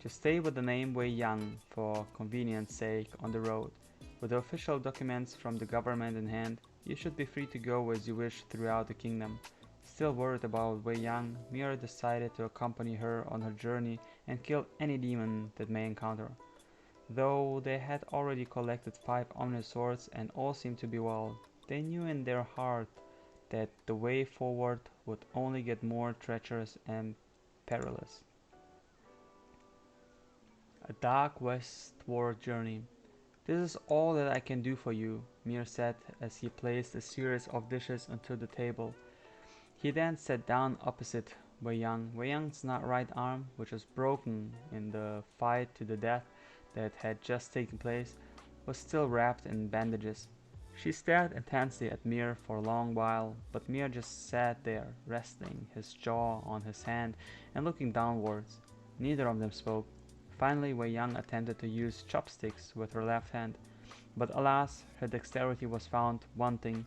Just stay with the name Wei Yang for convenience sake on the road. With the official documents from the government in hand, you should be free to go as you wish throughout the kingdom. Still worried about Wei Yang, Mira decided to accompany her on her journey and kill any demon that may encounter. Though they had already collected 5 ominous swords and all seemed to be well, they knew in their heart that the way forward would only get more treacherous and perilous. A dark westward journey. This is all that I can do for you, Mir said as he placed a series of dishes onto the table. He then sat down opposite Wei Yang. Wei Yang's right arm, which was broken in the fight to the death that had just taken place, was still wrapped in bandages. She stared intensely at Mir for a long while, but Mir just sat there, resting his jaw on his hand and looking downwards. Neither of them spoke. Finally, Wei Yang attempted to use chopsticks with her left hand, but alas, her dexterity was found wanting.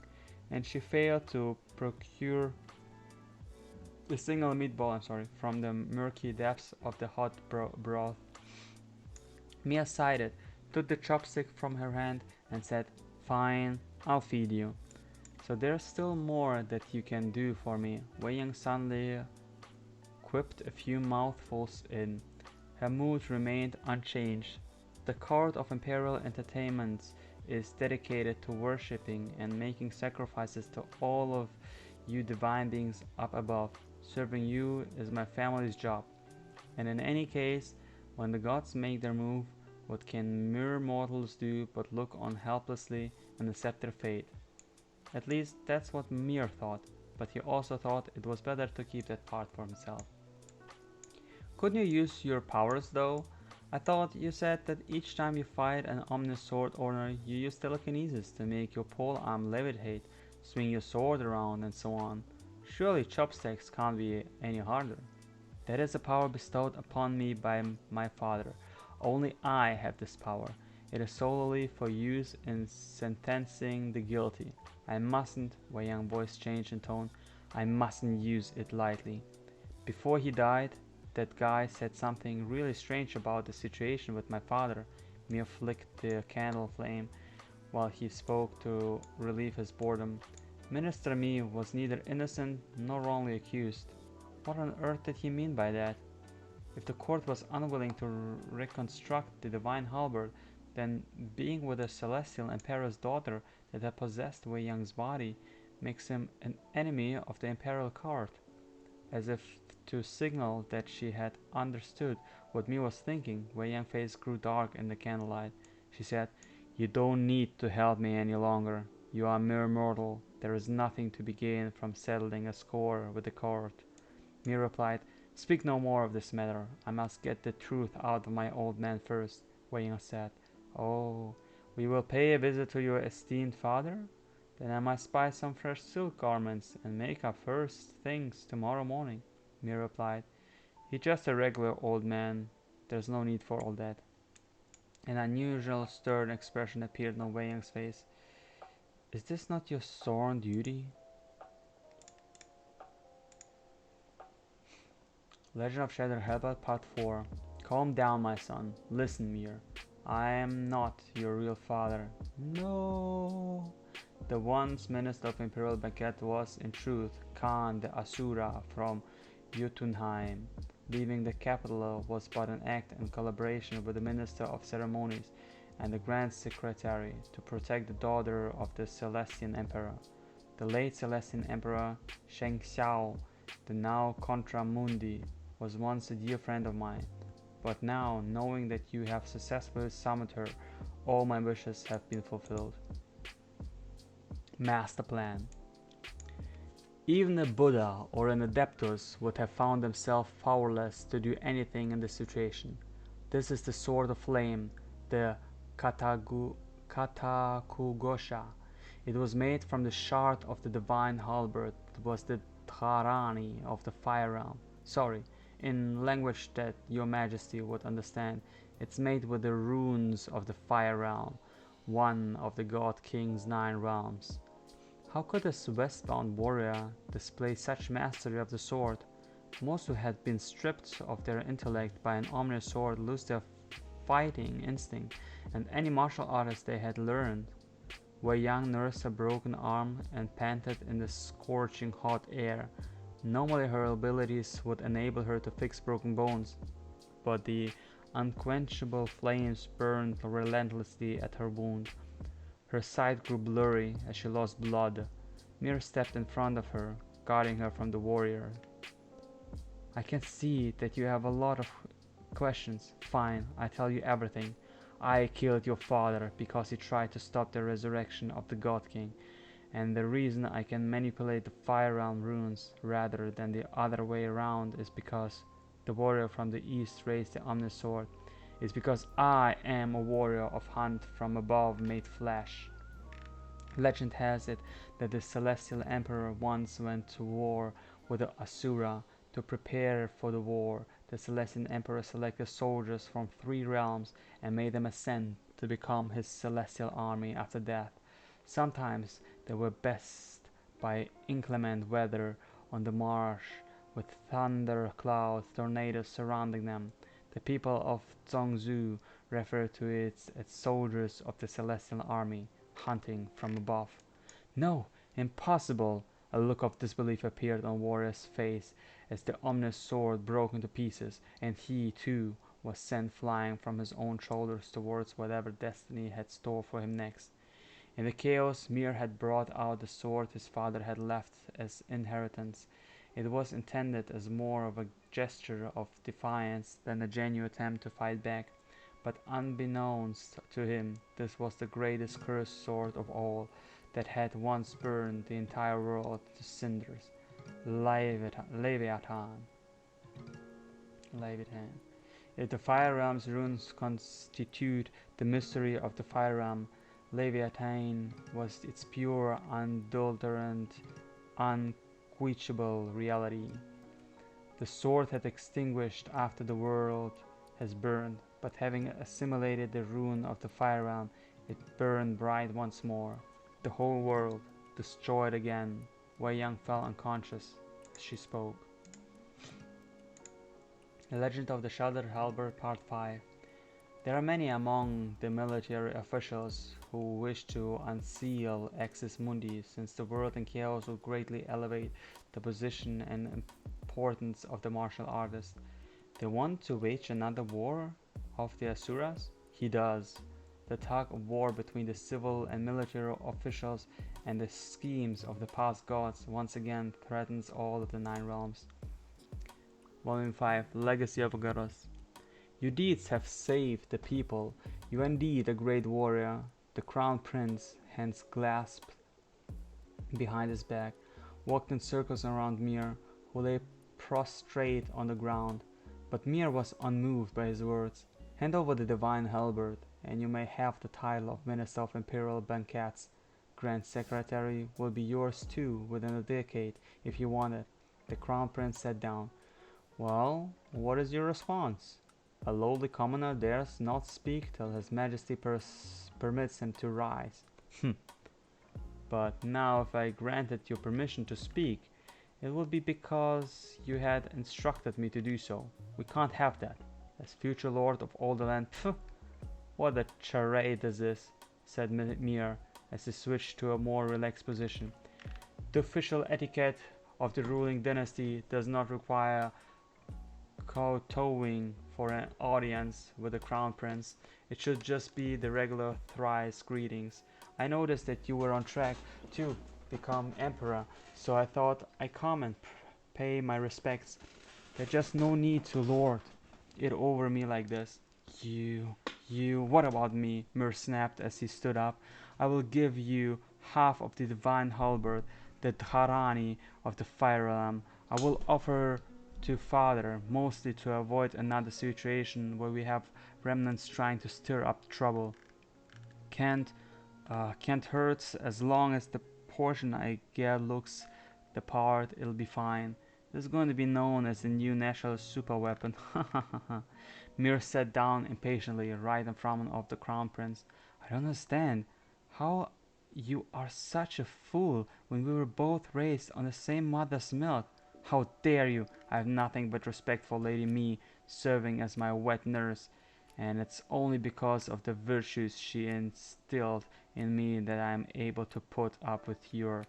and she failed to procure a single meatball, from the murky depths of the hot broth. Mia sighed, took the chopstick from her hand, and said, "Fine, I'll feed you." "So there's still more that you can do for me," Wei Yang suddenly quipped a few mouthfuls in. Her mood remained unchanged. "The court of imperial entertainments is dedicated to worshipping and making sacrifices to all of you divine beings up above. Serving you is my family's job. And in any case, when the gods make their move, what can mere mortals do but look on helplessly and accept their fate?" At least that's what Mir thought, but he also thought it was better to keep that part for himself. "Couldn't you use your powers though? I thought you said that each time you fight an ominous sword owner, you use telekinesis to make your pole arm levitate, swing your sword around, and so on. Surely chopsticks can't be any harder." "That is a power bestowed upon me by my father. Only I have this power. It is solely for use in sentencing the guilty. I mustn't," Wei Yang's voice changed in tone, "I mustn't use it lightly. Before he died, that guy said something really strange about the situation with my father." Mia flicked the candle flame while he spoke to relieve his boredom. "Minister Mi was neither innocent nor wrongly accused." What on earth did he mean by that? If the court was unwilling to reconstruct the divine Halberd, then being with a celestial emperor's daughter that had possessed Wei Yang's body makes him an enemy of the imperial court. As if to signal that she had understood what Mi was thinking, Wei Yang's face grew dark in the candlelight. She said, "You don't need to help me any longer. You are mere mortal. There is nothing to be gained from settling a score with the court." Mi replied, "Speak no more of this matter. I must get the truth out of my old man first." Wei Yang said, "Oh, we will pay a visit to your esteemed father? Then I must buy some fresh silk garments and make up first things tomorrow morning." Mi replied, "He's just a regular old man. There's no need for all that." An unusual stern expression appeared on Wei Yang's face. "Is this not your sworn duty?" Legend of Shattered Halberd Part 4. "Calm down, my son. Listen, Mir. I am not your real father." "No." The once minister of Imperial Banquet was, in truth, Khan the Asura from Jotunheim. Leaving the capital was but an act in collaboration with the Minister of Ceremonies and the Grand Secretary to protect the daughter of the Celestian Emperor. The late Celestian Emperor Sheng Xiao, the now Contra Mundi, was once a dear friend of mine, but now, knowing that you have successfully summoned her, all my wishes have been fulfilled. Master Plan. Even a Buddha or an Adeptus would have found themselves powerless to do anything in this situation. This is the Sword of Flame, the Katakugosha. It was made from the shard of the divine Halberd. It was the Dharani of the Fire Realm. Sorry, in language that your majesty would understand, it's made with the runes of the Fire Realm, one of the God King's 9 realms. How could this westbound warrior display such mastery of the sword? Most who had been stripped of their intellect by an ominous sword lose their fighting instinct and any martial arts they had learned. Wei Yang nursed a broken arm and panted in the scorching hot air. Normally her abilities would enable her to fix broken bones, but the unquenchable flames burned relentlessly at her wound. Her sight grew blurry as she lost blood. Mir stepped in front of her, guarding her from the warrior. "I can see that you have a lot of questions. Fine, I tell you everything. I killed your father because he tried to stop the resurrection of the God King. And the reason I can manipulate the Fire Realm runes rather than the other way around is because the warrior from the east raised the ominous sword. Is because I am a warrior of hunt from above made flesh. Legend has it that the Celestial Emperor once went to war with the Asura. To prepare for the war, the Celestial Emperor selected soldiers from 3 realms and made them ascend to become his celestial army after death. Sometimes they were best by inclement weather on the marsh, with thunder clouds, tornadoes surrounding them. The people of Zhongzhou refer to it as soldiers of the Celestial Army, hunting from above. No, impossible! A look of disbelief appeared on Warrior's face as the ominous sword broke into pieces, and he, too, was sent flying from his own shoulders towards whatever destiny had store for him next. In the chaos, Mir had brought out the sword his father had left as inheritance. It was intended as more of a gesture of defiance than a genuine attempt to fight back, but unbeknownst to him, this was the greatest cursed sword of all that had once burned the entire world to cinders. Leviathan. Leviathan. If the Fire Realm's runes constitute the mystery of the Fire Realm, Leviathan was its pure, unadulterated, unquenchable reality. The sword had extinguished after the world has burned, but having assimilated the rune of the Fire Realm, it burned bright once more. The whole world destroyed again. Wei Yang fell unconscious as she spoke. The Legend of the Shattered Halberd Part 5. There are many among the military officials who wish to unseal Axis Mundi, since the world in chaos will greatly elevate the position and importance of the martial artist. They want to wage another war of the Asuras? He does. The tug of war between the civil and military officials and the schemes of the past gods once again threatens all of the 9 realms. Volume 5, Legacy of Garros. Your deeds have saved the people. You are indeed a great warrior. The crown prince, hands clasped behind his back, walked in circles around Mir, who lay prostrate on the ground. But Mir was unmoved by his words. Hand over the divine Halberd, and you may have the title of Minister of Imperial Banquets. Grand Secretary will be yours too within a decade if you want it. The crown prince sat down. Well, what is your response? A lowly commoner dares not speak till his majesty permits him to rise. But now if I granted you permission to speak, it would be because you had instructed me to do so. We can't have that. As future lord of all the land, what a charade is this, said Mir as he switched to a more relaxed position. The official etiquette of the ruling dynasty does not require kowtowing for an audience with the crown prince. It should just be the regular thrice greetings. I noticed that you were on track to become emperor, so I thought I'd come and pay my respects. There's just no need to lord it over me like this. What about me? Mir snapped as he stood up. I will give you half of the divine halberd, the Dharani of the Fire Realm. I will offer to father, mostly to avoid another situation where we have remnants trying to stir up trouble. Can't hurt as long as the portion I get looks the part, it'll be fine. This is going to be known as the new national super weapon. Mir sat down impatiently right in front of the crown prince. I don't understand how you are such a fool when we were both raised on the same mother's milk. How dare you? I have nothing but respect for Lady Me, serving as my wet nurse, and it's only because of the virtues she instilled in me that I am able to put up with your...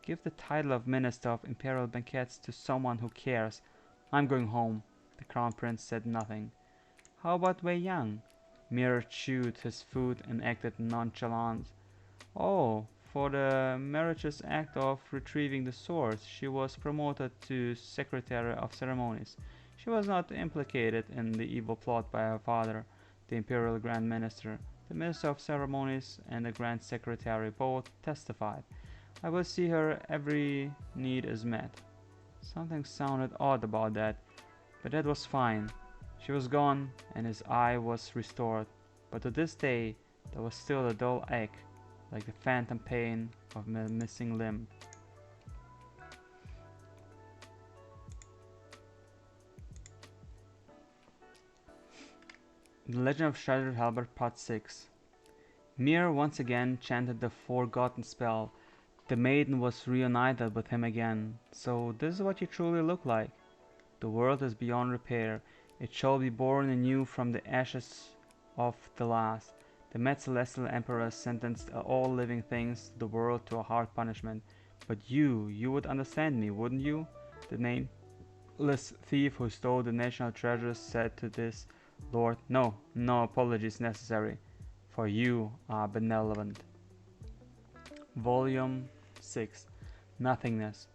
Give the title of Minister of Imperial Banquets to someone who cares. I'm going home. The crown prince said nothing. How about Wei Yang? Mir chewed his food and acted nonchalant. Oh, for the meritorious act of retrieving the sword, she was promoted to Secretary of Ceremonies. She was not implicated in the evil plot by her father, the Imperial Grand Minister. The Minister of Ceremonies and the Grand Secretary both testified. I will see her every need is met. Something sounded odd about that, but that was fine. She was gone, and his eye was restored, but to this day there was still a dull ache, like the phantom pain of a missing limb. The Legend of Shattered Halberd Part 6. Mir once again chanted the forgotten spell. The maiden was reunited with him again. So this is what you truly look like. The world is beyond repair. It shall be born anew from the ashes of the last. The Mad Celestial Emperor sentenced all living things to the world to a hard punishment. But you would understand me, wouldn't you? The nameless thief who stole the national treasures said to this lord, no, no apologies necessary, for you are benevolent. Volume 6. Nothingness.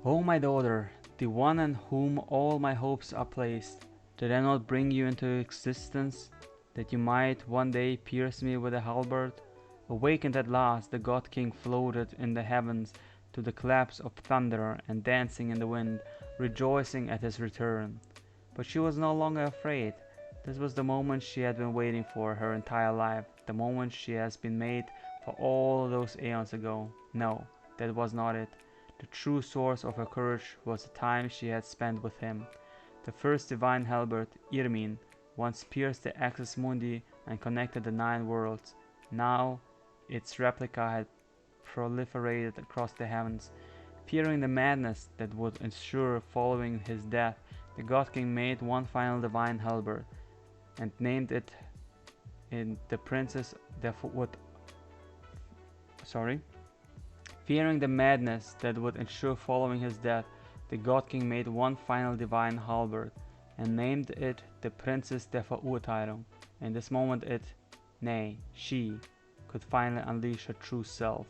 O my daughter, the one on whom all my hopes are placed, did I not bring you into existence, that you might one day pierce me with a halberd? Awakened at last, the God King floated in the heavens to the claps of thunder and dancing in the wind, rejoicing at his return. But she was no longer afraid. This was the moment she had been waiting for her entire life, the moment she has been made for all those aeons ago. No, that was not it. The true source of her courage was the time she had spent with him. The first divine Halberd, Irmin, once pierced the axis mundi and connected the 9 worlds. Now its replica had proliferated across the heavens. Fearing the madness that would ensue following his death, the God King made one final divine Halberd and named it in the Princess Fearing the madness that would ensue following his death, the God King made one final divine halberd and named it the Princess der Verurteilung. In this moment she, could finally unleash her true self.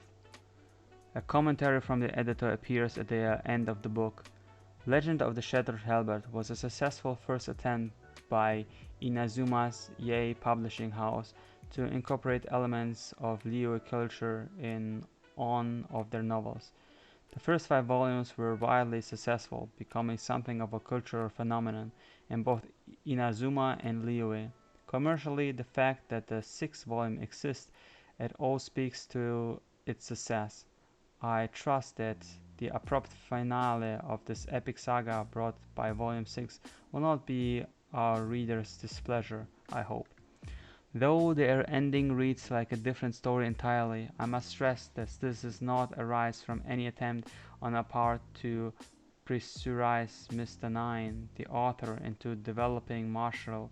A commentary from the editor appears at the end of the book. Legend of the Shattered Halberd was a successful first attempt by Inazuma's Yae publishing house to incorporate elements of Liyue culture in one of their novels. The first 5 volumes were wildly successful, becoming something of a cultural phenomenon in both Inazuma and Liyue. Commercially, the fact that the 6th volume exists at all speaks to its success. I trust that the abrupt finale of this epic saga brought by Volume 6 will not be our readers' displeasure, I hope. Though their ending reads like a different story entirely, I must stress that this does not arise from any attempt on our part to pressurize Mr. Nine, the author, into developing material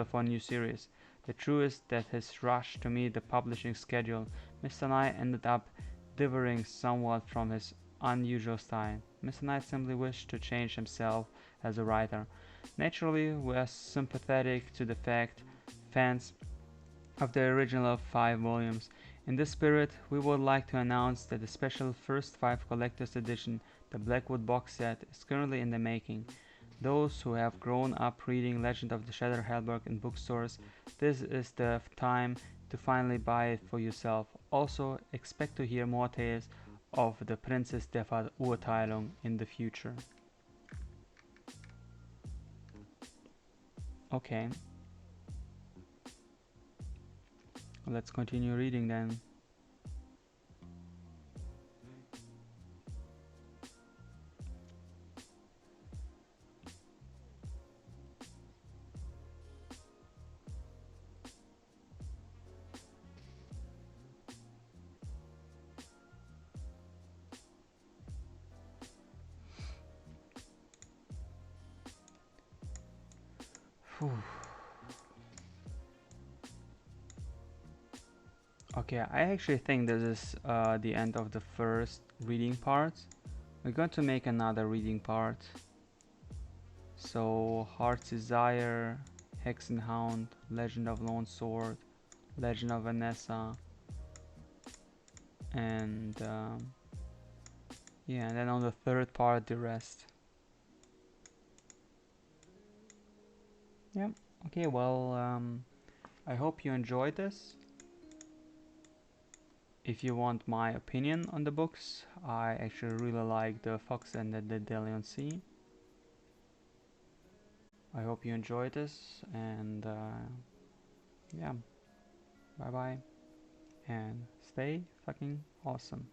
for a new series. The truth is that his rush to meet the publishing schedule, Mr. Nine ended up differing somewhat from his unusual style. Mr. Knight simply wished to change himself as a writer. Naturally, we are sympathetic to the fans of the original 5 volumes. In this spirit, we would like to announce that the special first 5 collector's edition, the Blackwood box set, is currently in the making. Those who have grown up reading Legend of the Shattered Halberd in bookstores, this is the time to finally buy it for yourself. Also, expect to hear more tales of the Princess der Verurteilung in the future. Okay. Let's continue reading then. Okay, I actually think this is the end of the first reading part. We're going to make another reading part. So, Heart's Desire, Hexenhound, Legend of Lone Sword, Legend of Vanessa, and yeah, and then on the third part, the rest. Yeah, okay, well, I hope you enjoyed this. If you want my opinion on the books, I actually really like The Fox and the Dandelion Sea. I hope you enjoyed this, and yeah, bye bye, and stay fucking awesome.